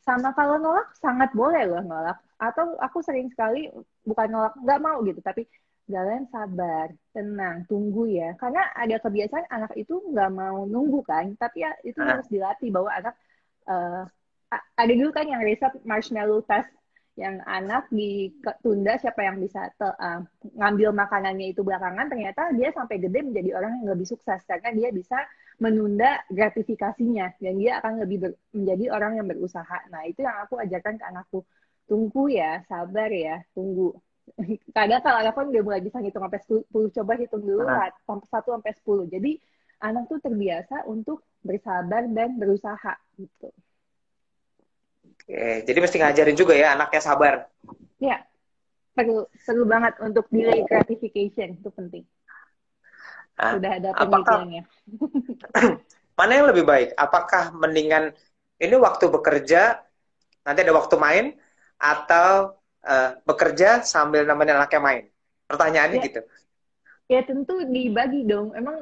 sama kalau nolak sangat boleh loh nolak. Atau aku sering sekali bukan nolak nggak mau gitu, tapi jalan sabar, tenang, tunggu ya. Karena ada kebiasaan anak itu nggak mau nunggu kan, tapi ya itu Nah, harus dilatih bahwa anak ada dulu kan yang riset marshmallow test yang anak ditunda, siapa yang bisa ngambil makanannya itu belakangan, ternyata dia sampai gede menjadi orang yang lebih sukses karena dia bisa menunda gratifikasinya dan dia akan lebih menjadi orang yang berusaha. Nah, itu yang aku ajarkan ke anakku. Tunggu ya, sabar ya, tunggu. Kadang kalau anak kan udah mulai bisa ngitung sampai 10, coba hitung dulu Nah, 1 sampai 10. Jadi anak tuh terbiasa untuk bersabar dan berusaha gitu. oke. Jadi mesti ngajarin juga ya anaknya sabar. Ya, perlu banget untuk delay gratification, itu penting. Nah, Sudah ada apakah penelitiannya. mana yang lebih baik? Apakah mendingan ini waktu bekerja, nanti ada waktu main, atau bekerja sambil nemenin anaknya main? Pertanyaannya Ya, gitu. ya tentu dibagi dong. Emang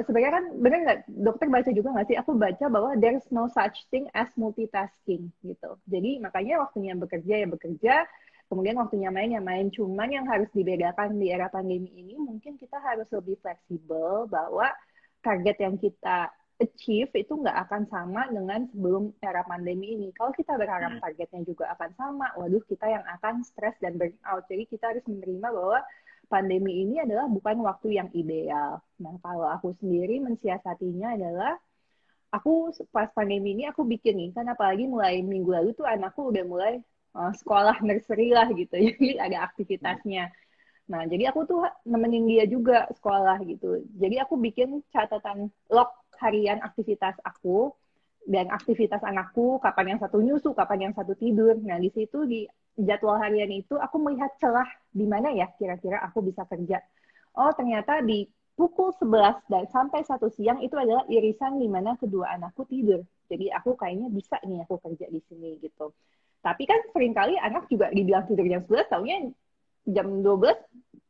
sebenarnya kan bener nggak, dokter baca juga nggak sih? Aku baca bahwa there's no such thing as multitasking gitu. Jadi makanya waktunya bekerja ya bekerja, kemudian waktunya main ya main. Cuman yang harus dibedakan di era pandemi ini, mungkin kita harus lebih fleksibel bahwa target yang kita achieve itu nggak akan sama dengan sebelum era pandemi ini. Kalau kita berharap targetnya juga akan sama, waduh kita yang akan stres dan burnout. Jadi kita harus menerima bahwa pandemi ini adalah bukan waktu yang ideal. Nah, kalau aku sendiri mensiasatinya adalah aku pas pandemi ini aku bikin nih, kan apalagi mulai minggu lalu tuh anakku udah mulai sekolah nursery lah gitu, jadi ada aktivitasnya. Nah, jadi aku tuh nemenin dia juga sekolah gitu. Jadi aku bikin catatan log harian aktivitas aku dan aktivitas anakku, kapan yang satu nyusu, kapan yang satu tidur. Nah, di situ di jadwal harian itu aku melihat celah di mana ya kira-kira aku bisa kerja. Oh, ternyata di pukul 11 dan sampai 1 siang itu adalah irisan di mana kedua anakku tidur. Jadi aku kayaknya bisa nih aku kerja di sini gitu. Tapi kan seringkali anak juga dibilang tidur jam 11, taunya jam 12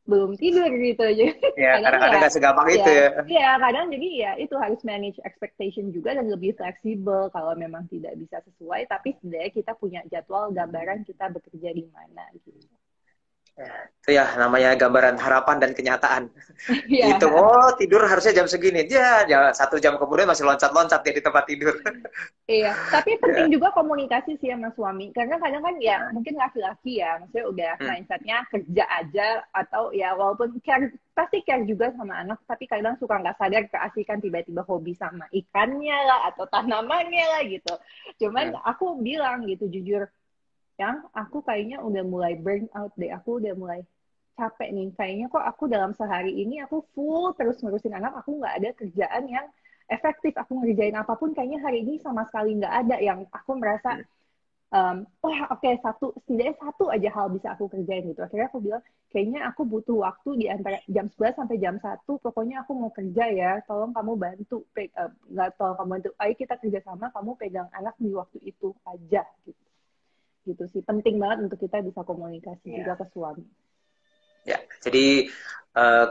belum tidur gitu aja. Ya, Kadang kadang-kadang ya nggak segampang itu ya ya. ya kadang jadi ya itu harus manage expectation juga dan lebih fleksibel kalau memang tidak bisa sesuai, tapi sebenarnya kita punya jadwal gambaran kita bekerja di mana gitu. Ya, itu ya namanya gambaran harapan dan kenyataan. Dihitung, Ya. oh tidur harusnya jam segini. Dia ya, 1 jam kemudian masih loncat-loncat dia di tempat tidur. Iya, tapi penting Ya. juga komunikasi sih sama suami. Karena kadang kan ya mungkin laki-laki ya, maksudnya udah Hmm. mindsetnya kerja aja atau ya walaupun care, pasti care juga sama anak, tapi kadang suka nggak sadar keasikan tiba-tiba hobi sama ikannya lah atau tanamannya lah gitu. Cuman Hmm. aku bilang gitu jujur, yang aku kayaknya udah mulai burn out deh, aku udah mulai capek nih. Kayaknya kok aku dalam sehari ini aku full terus ngurusin anak, aku nggak ada kerjaan yang efektif. Aku ngerjain apapun kayaknya hari ini sama sekali nggak ada yang aku merasa wah oke, setidaknya satu aja hal bisa aku kerjain gitu. Akhirnya aku bilang kayaknya aku butuh waktu di antara jam 11 sampai jam 1, pokoknya aku mau kerja ya, tolong kamu bantu, nggak tolong kamu bantu, ayo kita kerjasama, kamu pegang anak di waktu itu aja gitu. Gitu sih, penting banget untuk kita bisa komunikasi juga Ya. ke suami. Ya, jadi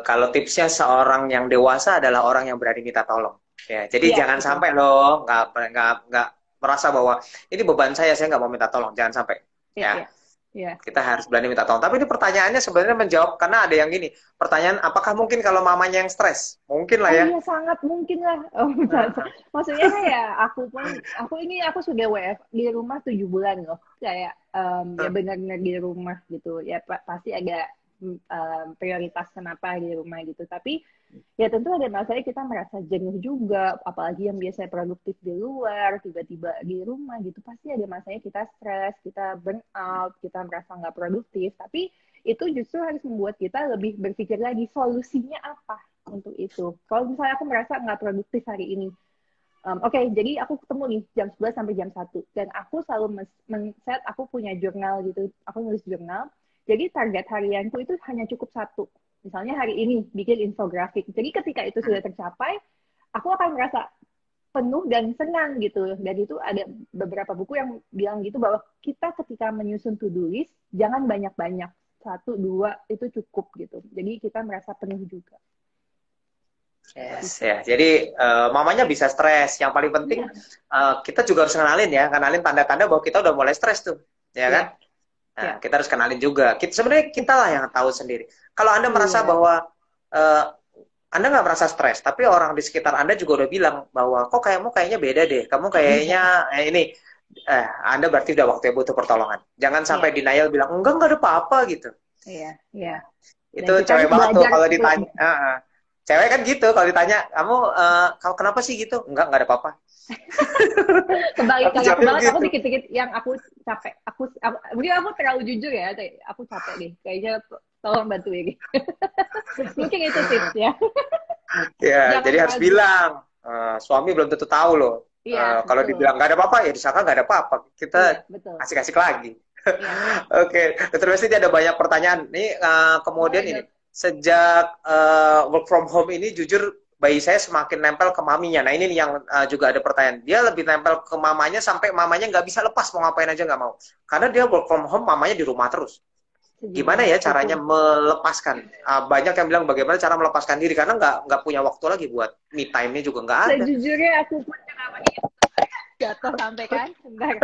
kalau tipsnya seorang yang dewasa adalah orang yang berani minta tolong. Ya, jadi Iya, jangan betul. sampai loh nggak merasa bahwa ini beban saya nggak mau minta tolong. Jangan sampai. Iya, Ya, iya. Iya. kita harus berani minta tolong. Tapi ini pertanyaannya sebenarnya menjawab karena ada yang gini. Pertanyaan, apakah mungkin kalau mamanya yang stres? Mungkin lah Oh ya. iya, sangat mungkin lah. Oh, Nah, maksudnya kayak aku sudah WF di rumah 7 bulan loh. Kayak ya benar-benar di rumah gitu. Ya pasti ada prioritas kenapa di rumah gitu. Tapi ya tentu ada masanya kita merasa jenuh juga. Apalagi yang biasanya produktif di luar, tiba-tiba di rumah gitu. Pasti ada masanya kita stres, kita burn out, kita merasa nggak produktif. Tapi itu justru harus membuat kita lebih berpikir lagi solusinya apa untuk itu. Kalau misalnya aku merasa nggak produktif hari ini, oke, jadi aku ketemu nih jam 11 sampai jam 1. Dan aku selalu men-set, aku punya jurnal gitu, aku nulis jurnal. Jadi target harianku itu hanya cukup satu. Misalnya hari ini bikin infografik. Jadi ketika itu sudah tercapai, aku akan merasa penuh dan senang gitu. Dan itu ada beberapa buku yang bilang gitu bahwa kita ketika menyusun to-do list, jangan banyak-banyak. 1, 2 itu cukup gitu. Jadi kita merasa penuh juga. yes, ya. Jadi mamanya bisa stres. Yang paling penting Iya, kita juga harus kenalin ya, kenalin tanda-tanda bahwa kita udah mulai stres tuh, ya kan? iya, Nah, iya. kita harus kenalin juga. Sebenarnya kita lah yang tahu sendiri. Kalau Anda merasa Iya. bahwa uh, Anda nggak merasa stres, tapi orang di sekitar Anda juga udah bilang bahwa kok kayaknya beda deh. Kamu kayaknya ini. Anda berarti udah waktunya butuh pertolongan. Jangan sampai Iya, denial bilang enggak ada apa-apa gitu. iya, iya. Dan Itu kita cewek harus banget tuh belajar. kalau ditanya. Cewek kan gitu kalau ditanya, kamu kamu kenapa sih gitu? Enggak ada apa-apa. Kebalik Aku lagi aku jawabnya banget, aku begitu. dikit-dikit yang aku capek, mungkin aku terlalu jujur ya, aku capek deh kayaknya, tolong bantu ya gitu. Mungkin itu tips ya. Ya, Jangan jadi harus ragu. bilang. Suami belum tentu tahu loh. Iya, Kalau betul. dibilang nggak ada apa-apa, ya disangka nggak ada apa-apa. Kita Iya, betul. asik-asik lagi. Iya. Oke, Dokter Besti ada banyak pertanyaan. Nih, kemudian Boleh, ini, Dok. sejak work from home ini, jujur bayi saya semakin nempel ke maminya. Nah, ini nih yang juga ada pertanyaan. Dia lebih nempel ke mamanya sampai mamanya nggak bisa lepas, mau ngapain aja nggak mau. Karena dia work from home, mamanya di rumah terus. Gimana Sejujurnya ya aku pun caranya melepaskan? Banyak yang bilang bagaimana cara melepaskan diri karena nggak punya waktu lagi buat me time-nya juga nggak ada. sejujurnya aku pun kenapa jatuh sampai kan? Enggak.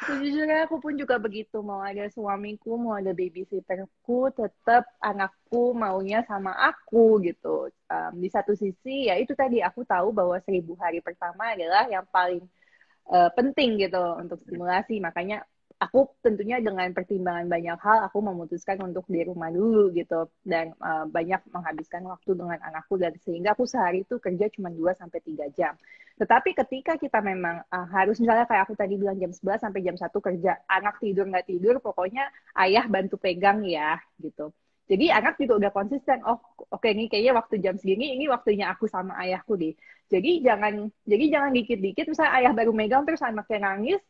Sejujurnya aku pun juga begitu. Mau ada suamiku, mau ada babysitterku, tetap anakku maunya sama aku gitu. Di satu sisi ya itu tadi, aku tahu bahwa 1.000 hari pertama adalah yang paling penting gitu untuk stimulasi. Makanya aku tentunya dengan pertimbangan banyak hal, aku memutuskan untuk di rumah dulu gitu, dan banyak menghabiskan waktu dengan anakku, dan sehingga aku sehari itu kerja cuma 2 sampai 3 jam. Tetapi ketika kita memang harus, misalnya kayak aku tadi bilang jam 11 sampai jam 1 kerja, anak tidur nggak tidur, pokoknya ayah bantu pegang ya gitu. Jadi anak juga udah konsisten, oh oke ini kayaknya waktu jam segini, ini waktunya aku sama ayahku deh. Jadi jangan dikit-dikit misalnya ayah baru megang terus anaknya nangis,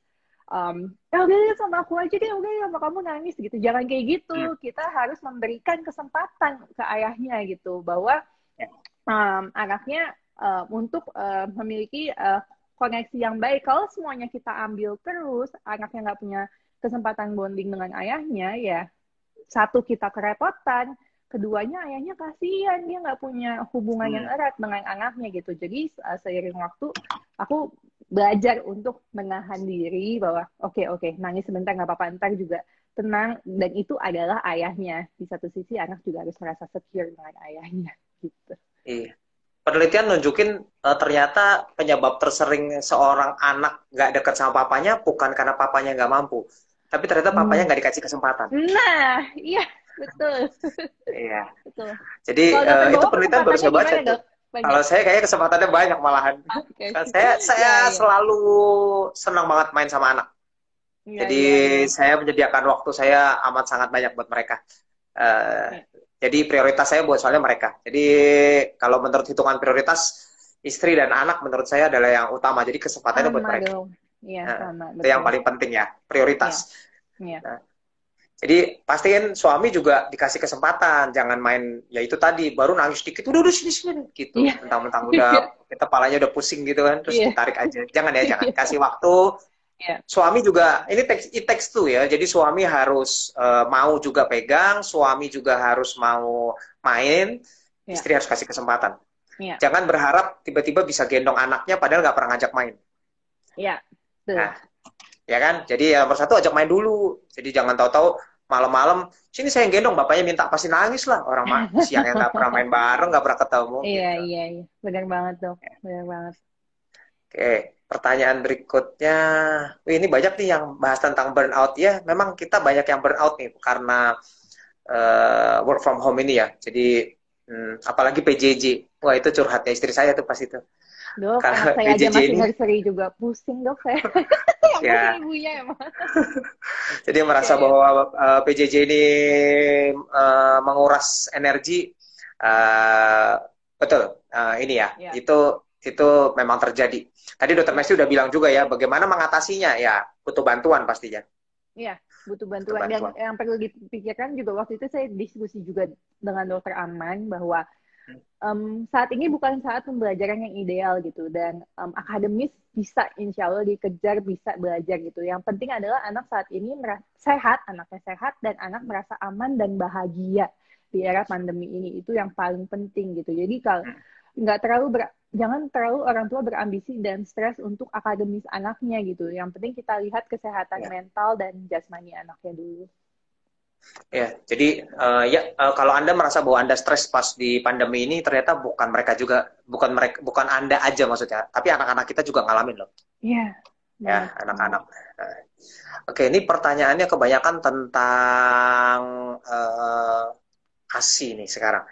ya udah deh sama aku aja deh, udah deh sama kamu nangis gitu. Jangan kayak gitu. Kita harus memberikan kesempatan ke ayahnya gitu, bahwa anaknya untuk memiliki koneksi yang baik. Kalau semuanya kita ambil terus, anaknya nggak punya kesempatan bonding dengan ayahnya, ya satu kita kerepotan, keduanya ayahnya kasihan, dia nggak punya hubungan yang erat dengan anaknya gitu. Jadi seiring waktu aku belajar untuk menahan diri bahwa oke, nangis sebentar nggak apa-apa, ntar juga tenang, dan itu adalah ayahnya. Di satu sisi anak juga harus merasa secure dengan ayahnya gitu. Iya. Penelitian nunjukin ternyata penyebab tersering seorang anak nggak dekat sama papanya bukan karena papanya nggak mampu, tapi ternyata papanya nggak dikasih kesempatan. Nah, iya betul. Iya. Betul. Jadi Kalau dokter itu bawa penelitian baru kesempatannya saya baca gimana, tuh. dok? Banyak. Kalau saya kayaknya kesempatannya banyak malahan. Oke. Saya Ya, ya. selalu senang banget main sama anak. Iya, Jadi iya, iya. saya menyediakan waktu saya amat sangat banyak buat mereka. Eh, Ya. jadi prioritas saya buat soalnya mereka. Jadi kalau menurut hitungan prioritas, istri dan anak menurut saya adalah yang utama. Jadi kesempatannya buat Sama mereka. dong. Iya, sama, Itu yang betul. paling penting ya, Iya, prioritas. iya. Nah, jadi pastiin suami juga dikasih kesempatan, jangan main ya itu tadi baru nangis dikit, udah sini sini gitu, Iya. mentang-mentang udah kita kepalanya udah pusing gitu kan, terus Iya. ditarik aja, jangan ya jangan, Iya. kasih waktu. Iya. Suami juga ini it takes two ya, jadi suami harus mau juga pegang, suami juga harus mau main, Iya. istri harus kasih kesempatan. Iya. Jangan berharap tiba-tiba bisa gendong anaknya padahal nggak pernah ngajak main. Iya. Nah, Betul. ya kan? Jadi ya nomor satu ajak main dulu. Jadi jangan tahu-tahu malam-malam sini saya yang gendong, bapaknya minta pasti nangis lah. Orang siang yang nggak pernah main bareng, nggak pernah ketemu Iya, gitu. iya, iya. Benar banget, dok. Benar banget. Oke, pertanyaan berikutnya. Wih, ini banyak nih yang bahas tentang burnout ya. Memang kita banyak yang burnout nih karena work from home ini ya. Jadi apalagi PJJ. Wah itu curhatnya istri saya tuh pas itu. Dok, anak Karena saya aja PJJ masih ini nursery juga pusing, dok, saya. Yang pusing ya. ibunya emang. Jadi Iya, merasa iya. bahwa PJJ ini menguras energi, uh, betul. Ini ya, Iya. itu memang terjadi. Tadi Dokter Iya. Messi udah bilang juga ya, bagaimana mengatasinya ya, butuh bantuan pastinya, Iya, butuh butuh bantuan. Dan bantuan. yang perlu dipikirkan juga, waktu itu saya diskusi juga dengan dokter Aman bahwa saat ini bukan saat pembelajaran yang ideal gitu, dan akademis bisa insya Allah dikejar, bisa belajar gitu. Yang penting adalah anak saat ini sehat, anaknya sehat, dan anak merasa aman dan bahagia di era pandemi ini. Itu yang paling penting gitu. Jadi kalau nggak jangan terlalu orang tua berambisi dan stres untuk akademis anaknya gitu. Yang penting kita lihat kesehatan Ya, mental dan jasmani anaknya dulu. ya. Jadi kalau Anda merasa bahwa Anda stres pas di pandemi ini, ternyata bukan mereka juga, bukan Anda aja maksudnya, tapi anak-anak kita juga ngalamin loh. Iya, Ya, banget, banget. anak-anak. Nah, oke, ini pertanyaannya kebanyakan tentang ASI nih sekarang.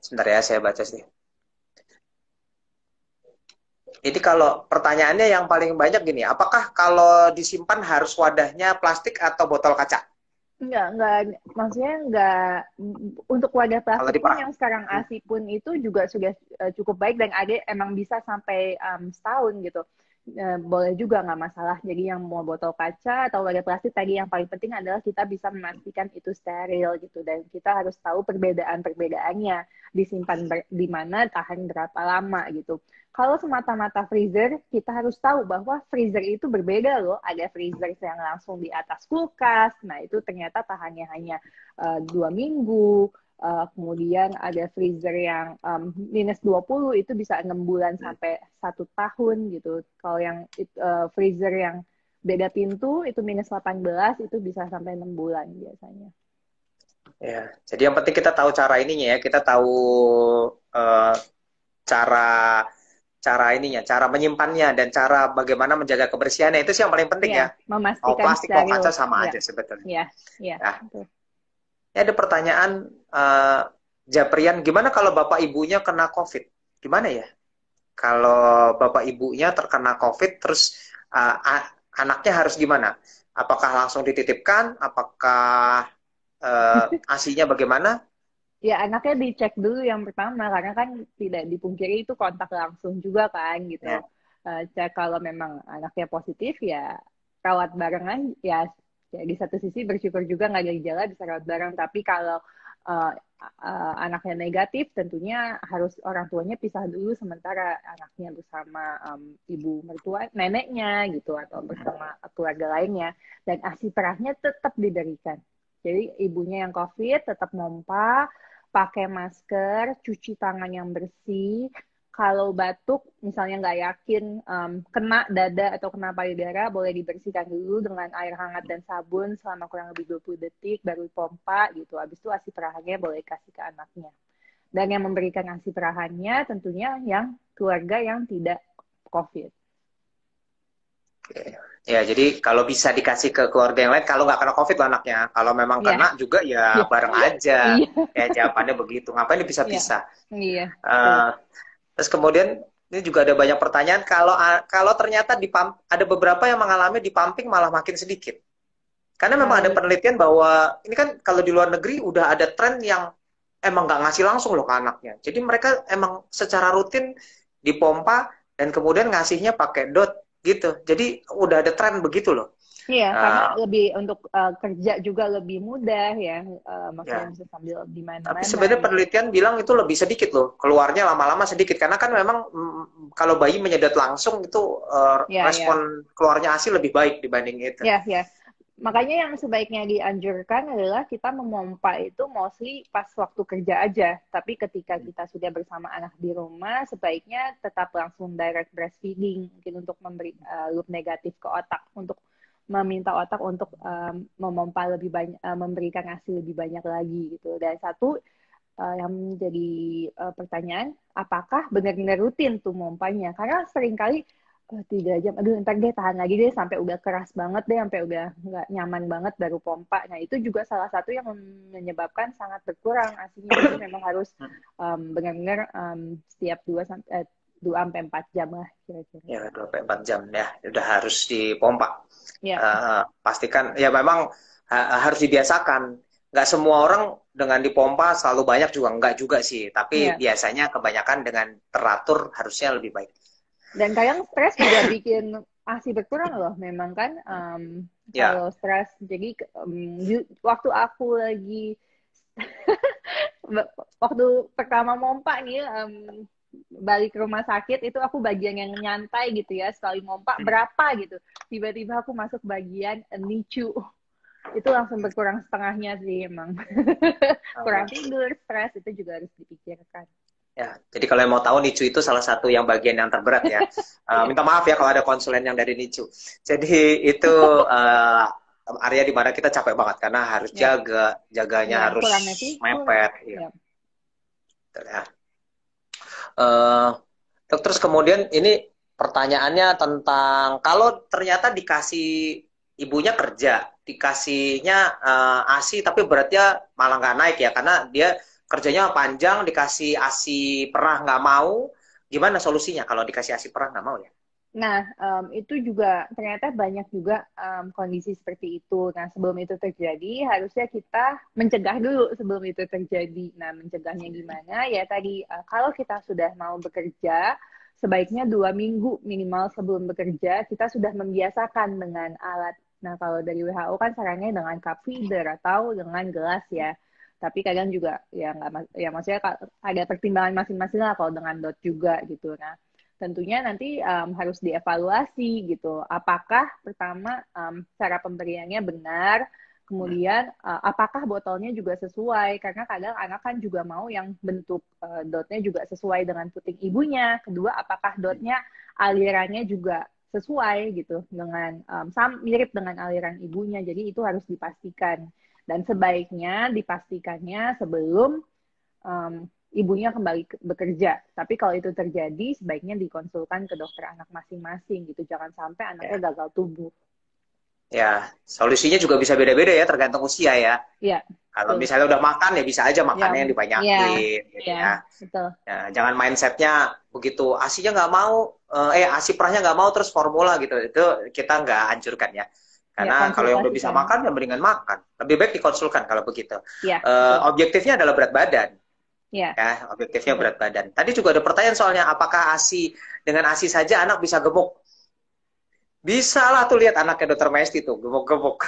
Sebentar ya, saya baca sih. Jadi kalau pertanyaannya yang paling banyak gini, apakah kalau disimpan harus wadahnya plastik atau botol kaca? Enggak, maksudnya enggak, untuk wadah Kalau plastik di pun yang sekarang Hmm, ASI pun itu juga sudah cukup baik dan ada emang bisa sampai setahun gitu. Boleh juga nggak masalah. Jadi yang mau botol kaca atau wadah plastik tadi yang paling penting adalah kita bisa memastikan itu steril gitu dan kita harus tahu perbedaan-perbedaannya disimpan di mana tahan berapa lama gitu. Kalau semata-mata freezer, kita harus tahu bahwa freezer itu berbeda loh. Ada freezer yang langsung di atas kulkas, nah itu ternyata tahannya hanya 2 minggu. Kemudian ada freezer yang -20 itu bisa 6 bulan sampai 1 tahun gitu. Kalau yang freezer yang beda pintu itu -18 itu bisa sampai 6 bulan biasanya. ya, jadi yang penting kita tahu cara ininya ya, kita tahu eh, cara cara ininya, cara menyimpannya dan cara bagaimana menjaga kebersihannya itu sih yang paling penting Iya, ya. Mau memastikan plastik mau steril. kaca sama Iya, aja sebetulnya. iya, iya. Ya, Betul. ini ada pertanyaan eh, Japrian, gimana kalau bapak ibunya kena COVID? Gimana ya? Kalau bapak ibunya terkena COVID, terus anaknya harus gimana? Apakah langsung dititipkan? Apakah asinya bagaimana? Ya anaknya dicek dulu yang pertama karena kan tidak dipungkiri itu kontak langsung juga kan gitu. Ya, Cek kalau memang anaknya positif ya rawat barengan ya, ya di satu sisi bersyukur juga nggak ada gejala bisa rawat bareng, tapi kalau uh, anaknya negatif tentunya harus orang tuanya pisah dulu sementara anaknya bersama ibu mertua neneknya gitu atau bersama keluarga lainnya, dan ASI perahnya tetap diberikan. Jadi ibunya yang COVID tetap mompa, pakai masker, cuci tangan yang bersih. Kalau batuk, misalnya nggak yakin kena dada atau kena payudara, boleh dibersihkan dulu dengan air hangat dan sabun selama kurang lebih 20 detik, baru pompa gitu. Habis itu ASI perahannya boleh kasih ke anaknya. Dan yang memberikan ASI perahannya tentunya yang keluarga yang tidak COVID. oke. Ya, jadi kalau bisa dikasih ke keluarga yang lain, kalau nggak kena COVID loh anaknya. Kalau memang Iya, kena juga ya iya, bareng aja. iya, Ya jawabannya begitu. Ngapain iya, dipisah-pisah? iya, betul. Eh, Terus kemudian ini juga ada banyak pertanyaan. Kalau ternyata ada beberapa yang mengalami di pumping malah makin sedikit. Karena memang ada Kalau penelitian bahwa ini kan kalau di luar negeri udah ada tren yang emang nggak ngasih langsung loh ke anaknya. Jadi mereka emang secara rutin dipompa dan kemudian ngasihnya pakai dot gitu. Jadi udah ada tren begitu loh. Iya, karena Uh, lebih untuk kerja juga lebih mudah ya, maksudnya ya, bisa sambil di tapi mana-mana sebenarnya gitu. penelitian bilang itu lebih sedikit loh, keluarnya lama-lama sedikit karena kan memang kalau bayi menyedot langsung itu Ya, ya, respon keluarnya ASI lebih baik dibanding itu. ya, ya. Makanya yang sebaiknya dianjurkan adalah kita memompa itu mostly pas waktu kerja aja. Tapi ketika kita sudah bersama anak di rumah, sebaiknya tetap langsung direct breastfeeding, mungkin untuk memberi loop negatif ke otak, untuk meminta otak untuk memompa lebih banyak, memberikan hasil lebih banyak lagi gitu. Dan satu yang menjadi pertanyaan, apakah benar-benar rutin tuh mompanya? Karena seringkali 3 jam, aduh ntar deh tahan lagi deh sampai udah keras banget deh, sampai udah nggak nyaman banget baru pompa. Nah itu juga salah satu yang menyebabkan sangat berkurang asinya. Jadi memang harus benar-benar setiap 2 sampai 4 jam lah kira-kira. Ya 24 jam ya udah harus dipompa. Ya, Pastikan ya memang harus dibiasakan. Nggak semua orang dengan dipompa selalu banyak juga nggak juga sih. Tapi ya. biasanya kebanyakan dengan teratur harusnya lebih baik. Dan kadang stres juga bikin ASI berkurang loh, memang kan. Ya, Kalau stres, jadi waktu aku lagi waktu pertama mompa nih, balik ke rumah sakit itu aku bagian yang nyantai gitu ya, sekali mompa berapa gitu, tiba-tiba aku masuk bagian NICU, itu langsung berkurang setengahnya sih emang. Kurang tidur, stres itu juga harus dipikirkan. ya. Jadi kalau yang mau tahu NICU itu salah satu yang bagian yang terberat ya. Iya, Minta maaf ya kalau ada konsulen yang dari NICU. Jadi itu area di mana kita capek banget karena harus ya, jaganya ya, harus kurangnya sih mepet. Ya. ya. Ya. Eh, terus kemudian ini pertanyaannya tentang kalau ternyata dikasih ibunya kerja, dikasihnya ASI tapi beratnya malah nggak naik ya karena dia kerjanya panjang, dikasih ASI perah nggak mau, gimana solusinya kalau dikasih ASI perah nggak mau ya? Nah, itu juga ternyata banyak juga kondisi seperti itu. Nah, sebelum itu terjadi, harusnya kita mencegah dulu sebelum itu terjadi. Nah, mencegahnya gimana? Ya tadi, kalau kita sudah mau bekerja, sebaiknya 2 minggu minimal sebelum bekerja, kita sudah membiasakan dengan alat. Nah, kalau dari WHO kan sarannya dengan cup feeder atau dengan gelas ya. Tapi kadang juga ya nggak, ya maksudnya ada pertimbangan masing-masing lah kalau dengan dot juga gitu. Nah, tentunya nanti harus dievaluasi gitu. Apakah pertama cara pemberiannya benar, kemudian apakah botolnya juga sesuai? Karena kadang anak kan juga mau yang bentuk dotnya juga sesuai dengan puting ibunya. Kedua, apakah dotnya alirannya juga sesuai gitu dengan mirip dengan aliran ibunya. Jadi itu harus dipastikan. Dan sebaiknya dipastikannya sebelum ibunya kembali bekerja. Tapi kalau itu terjadi, sebaiknya dikonsulkan ke dokter anak masing-masing gitu. Jangan sampai Ya. anaknya gagal tumbuh. Ya, solusinya juga bisa beda-beda ya tergantung usia ya. Iya, Kalau betul. misalnya udah makan ya bisa aja Ya, makannya yang ya, dibanyakin gitu ya, ya. betul. Nah, jangan mindsetnya begitu asinya nggak mau, asi perahnya nggak mau terus formula gitu. Itu kita nggak anjurkan ya. Ya, Karena kalau yang udah bisa konsultasikan. makan ya mendingan makan. Lebih baik dikonsulkan kalau begitu. Ya, betul. Objektifnya adalah berat badan. Ya, Ya, objektifnya betul. berat badan. Tadi juga ada pertanyaan soalnya apakah asi dengan asi saja anak bisa gemuk? Bisa lah tuh lihat anaknya dokter Mesti tuh gemuk-gemuk.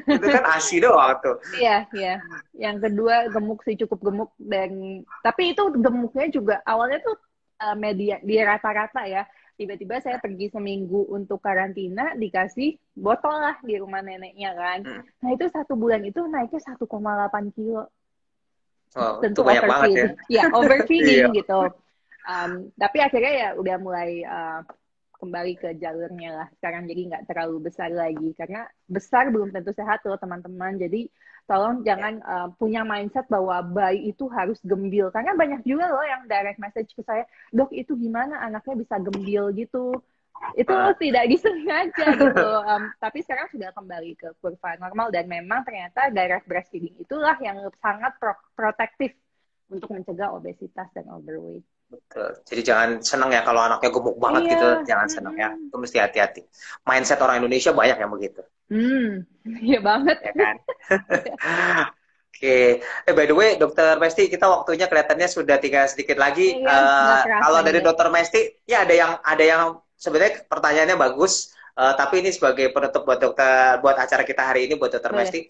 Itu kan asi doang tuh. Iya, iya. Yang kedua gemuk sih, cukup gemuk, dan tapi itu gemuknya juga awalnya tuh media di rata-rata ya. Tiba-tiba saya pergi seminggu untuk karantina, dikasih botol lah di rumah neneknya kan. Hmm. Nah itu 1 bulan itu naiknya 1,8 kilo. Oh, itu Tentu banyak banget ya. overfeeding. Ya, Iya. overfeeding gitu. Tapi akhirnya ya udah mulai kembali ke jalurnya lah. Sekarang jadi nggak terlalu besar lagi. Karena besar belum tentu sehat loh teman-teman. Jadi tolong jangan punya mindset bahwa bayi itu harus gembil. Karena banyak juga loh yang direct message ke saya, dok itu gimana anaknya bisa gembil gitu. Itu tidak disengaja gitu. Tapi sekarang sudah kembali ke kurva normal dan memang ternyata direct breastfeeding itulah yang sangat protektif untuk mencegah obesitas dan overweight. Betul. Jadi jangan senang ya kalau anaknya gemuk banget Iya. gitu, jangan senang ya. Itu mesti hati-hati. Mindset orang Indonesia banyak yang begitu, Iya banget. ya kan? Oke. By the way, Dokter Mesti, kita waktunya kelihatannya sudah tinggal sedikit lagi. Iya, nggak kerasa Kalau dari ini. Dokter Mesti, ya ada yang sebenarnya pertanyaannya bagus. Tapi ini sebagai penutup buat acara kita hari ini buat Dokter Boleh. Mesti.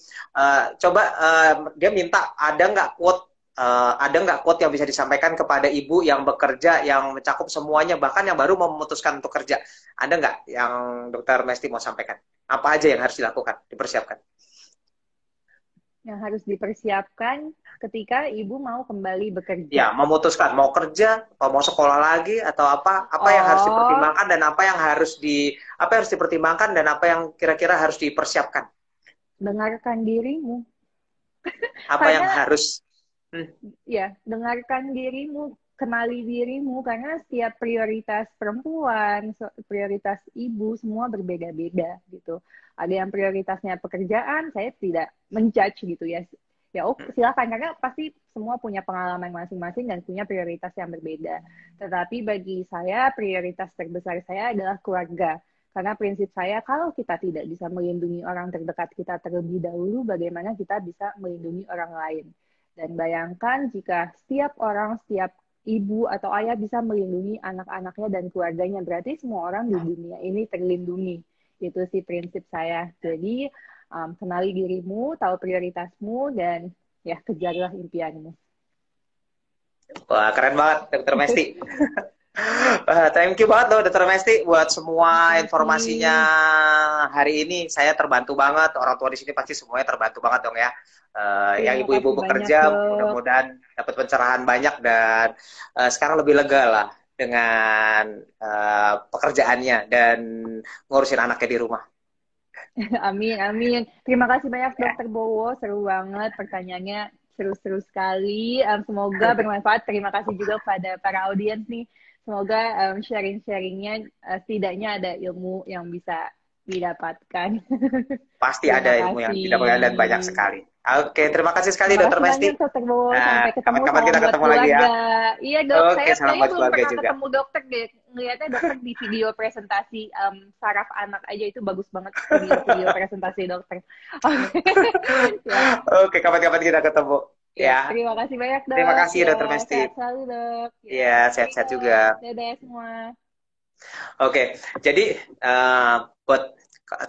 Coba dia minta ada nggak quote yang bisa disampaikan kepada ibu yang bekerja, yang mencakup semuanya, bahkan yang baru memutuskan untuk kerja. Ada nggak yang Dokter Mesti mau sampaikan? Apa aja yang harus dilakukan, dipersiapkan? Yang harus dipersiapkan ketika ibu mau kembali Ya, bekerja. memutuskan mau kerja, atau mau sekolah lagi, atau apa yang harus Oh, dipertimbangkan dan apa yang harus dipertimbangkan dan apa yang kira-kira harus dipersiapkan. dengarkan dirimu. Apa yang Karena harus ya, dengarkan dirimu, kenali dirimu, karena setiap prioritas perempuan, prioritas ibu, semua berbeda-beda gitu. Ada yang prioritasnya pekerjaan, saya tidak menjudge gitu ya. Ya, silakan, karena pasti semua punya pengalaman masing-masing dan punya prioritas yang berbeda. Tetapi bagi saya, prioritas terbesar saya adalah keluarga. Karena prinsip saya, kalau kita tidak bisa melindungi orang terdekat kita terlebih dahulu, bagaimana kita bisa melindungi orang lain. Dan bayangkan jika setiap orang, setiap ibu atau ayah bisa melindungi anak-anaknya dan keluarganya, berarti semua orang di dunia ini terlindungi. Itu sih prinsip saya. Jadi, kenali dirimu, tahu prioritasmu, dan ya kejarlah impianmu. Wah, keren banget, Dokter Mesti. Thank you banget loh, Dokter Mesti, buat semua informasinya Makasih. hari ini. Saya terbantu banget. Orang tua di sini pasti semuanya terbantu banget dong ya. Yang Terima ibu-ibu kasih banyak, bekerja, dok. mudah-mudahan dapat pencerahan banyak dan sekarang lebih lega lah dengan pekerjaannya dan ngurusin anaknya di rumah. Amin, amin. Terima kasih banyak, Ya. Dokter Bowo. Seru banget pertanyaannya. Seru-seru sekali. Semoga bermanfaat. Terima kasih juga pada para audiens nih. Semoga sharing-sharingnya setidaknya ada ilmu yang bisa didapatkan. Pasti ada Terima ilmu yang tidak mengalir dan banyak kasih. sekali. Oke, terima kasih sekali Terima Dokter kasih Mesti. banyak Dokter Bo. Sampai ketemu. Kapan-kapan Salam kita buat ketemu lagi ya. keluarga. Iya dok, Oke, saya salam kayaknya buat belum keluarga pernah juga. ketemu dokter deh. Ngeliatnya dokter di video presentasi saraf anak aja itu bagus banget video-video presentasi dokter. Oke. Ya, Oke, kapan-kapan kita ketemu ya. ya. Terima kasih banyak Terima dok. kasih Ya, Dokter Mesti. sehat selalu dok. Ya, Ya, bye sehat-sehat dok. juga. Dadah semua. Oke, jadi buat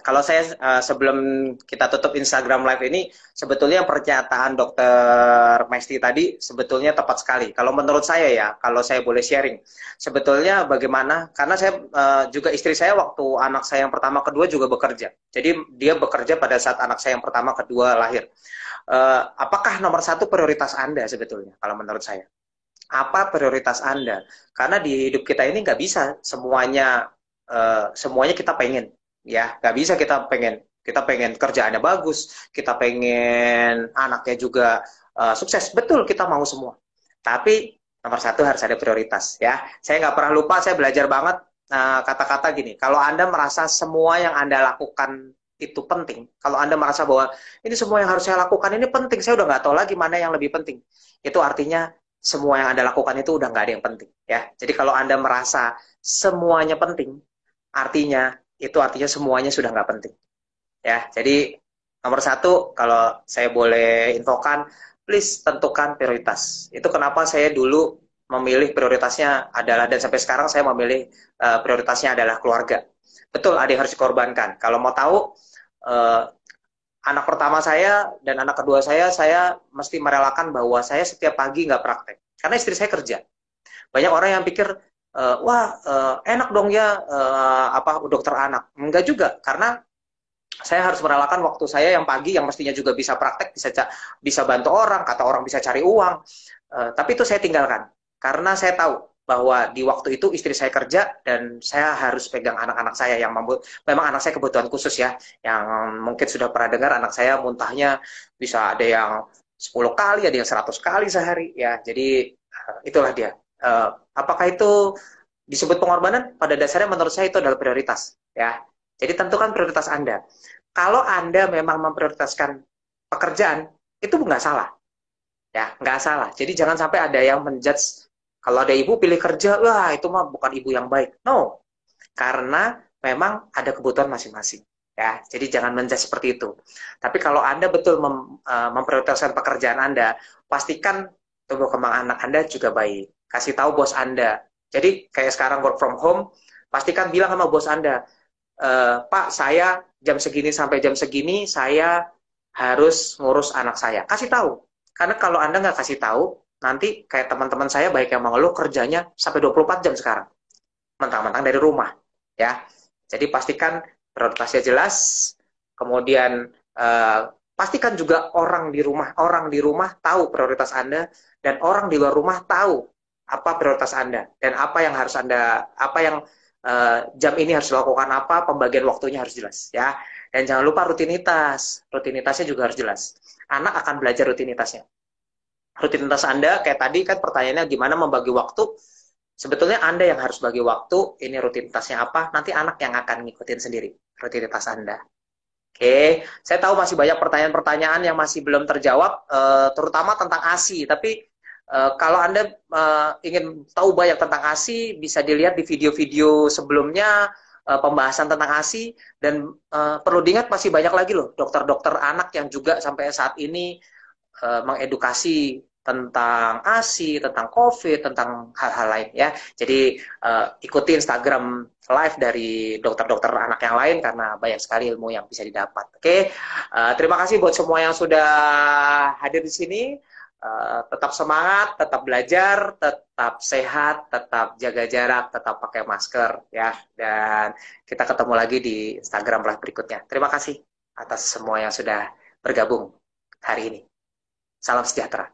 kalau saya sebelum kita tutup Instagram Live ini, sebetulnya pernyataan Dokter Mesti tadi sebetulnya tepat sekali. Kalau menurut saya ya, kalau saya boleh sharing, sebetulnya bagaimana? Karena saya juga istri saya waktu anak saya yang pertama kedua juga bekerja. Jadi dia bekerja pada saat anak saya yang pertama kedua lahir. Apakah nomor satu prioritas Anda sebetulnya? Kalau menurut saya, apa prioritas Anda? Karena di hidup kita ini nggak bisa semuanya kita pengen, ya nggak bisa kita pengen kerjaannya bagus, kita pengen anaknya juga sukses, betul kita mau semua. Tapi nomor satu harus ada prioritas, ya. Saya nggak pernah lupa, saya belajar banget kata-kata gini. Kalau Anda merasa semua yang Anda lakukan itu penting, kalau Anda merasa bahwa ini semua yang harus saya lakukan ini penting, saya udah nggak tahu lagi mana yang lebih penting. Itu artinya semua yang Anda lakukan itu udah nggak ada yang penting, ya. Jadi kalau Anda merasa semuanya penting, artinya semuanya sudah nggak penting, ya. Jadi nomor satu, kalau saya boleh infokan, please tentukan prioritas. Itu kenapa saya dulu memilih prioritasnya adalah, dan sampai sekarang saya memilih prioritasnya adalah keluarga. Betul, ada yang harus dikorbankan. Kalau mau tahu, uh, anak pertama saya dan anak kedua saya mesti merelakan bahwa saya setiap pagi nggak praktek. Karena istri saya kerja. Banyak orang yang pikir, wah enak dong ya apa dokter anak. Enggak juga, karena saya harus merelakan waktu saya yang pagi yang mestinya juga bisa praktek, bisa bantu orang, kata orang bisa cari uang. Tapi itu saya tinggalkan. Karena saya tahu bahwa di waktu itu istri saya kerja dan saya harus pegang anak-anak saya yang memang anak saya kebutuhan khusus ya, yang mungkin sudah pernah dengar anak saya muntahnya bisa ada yang 10 kali, ada yang 100 kali sehari ya. Jadi itulah dia. Apakah itu disebut pengorbanan? Pada dasarnya menurut saya itu adalah prioritas ya. Jadi tentukan prioritas Anda. Kalau Anda memang memprioritaskan pekerjaan, itu nggak salah ya, nggak salah. Jadi jangan sampai ada yang menjudge, kalau ada ibu pilih kerja, wah itu mah bukan ibu yang baik. No, karena memang ada kebutuhan masing-masing ya. Jadi jangan menjudge seperti itu. Tapi kalau Anda betul memprioritaskan pekerjaan Anda, pastikan tumbuh kembang anak Anda juga baik. Kasih tahu bos Anda. Jadi kayak sekarang work from home, pastikan bilang sama bos Anda, Pak, saya jam segini sampai jam segini saya harus ngurus anak saya. Kasih tahu. Karena kalau Anda nggak kasih tahu, nanti kayak teman-teman saya baik yang mengeluh kerjanya sampai 24 jam sekarang. Mentang-mentang dari rumah. Ya. Jadi pastikan prioritasnya jelas. Kemudian pastikan juga orang di rumah tahu prioritas Anda, dan orang di luar rumah tahu apa prioritas Anda dan apa yang harus Anda, apa yang jam ini harus dilakukan apa, pembagian waktunya harus jelas ya. Dan jangan lupa rutinitasnya juga harus jelas. Anak akan belajar rutinitasnya. Rutinitas Anda, kayak tadi kan pertanyaannya gimana membagi waktu, sebetulnya Anda yang harus bagi waktu, ini rutinitasnya apa, nanti anak yang akan ngikutin sendiri rutinitas Anda. Oke, saya tahu masih banyak pertanyaan-pertanyaan yang masih belum terjawab, terutama tentang ASI. Tapi kalau Anda ingin tahu banyak tentang ASI, bisa dilihat di video-video sebelumnya, pembahasan tentang ASI. Dan perlu diingat masih banyak lagi loh dokter-dokter anak yang juga sampai saat ini mengedukasi tentang ASI, tentang COVID, tentang hal-hal lain ya. Jadi ikuti Instagram live dari dokter-dokter anak yang lain karena banyak sekali ilmu yang bisa didapat. Oke, terima kasih buat semua yang sudah hadir di sini. Tetap semangat, tetap belajar, tetap sehat, tetap jaga jarak, tetap pakai masker ya. Dan kita ketemu lagi di Instagram live berikutnya. Terima kasih atas semua yang sudah bergabung hari ini. Salam sejahtera.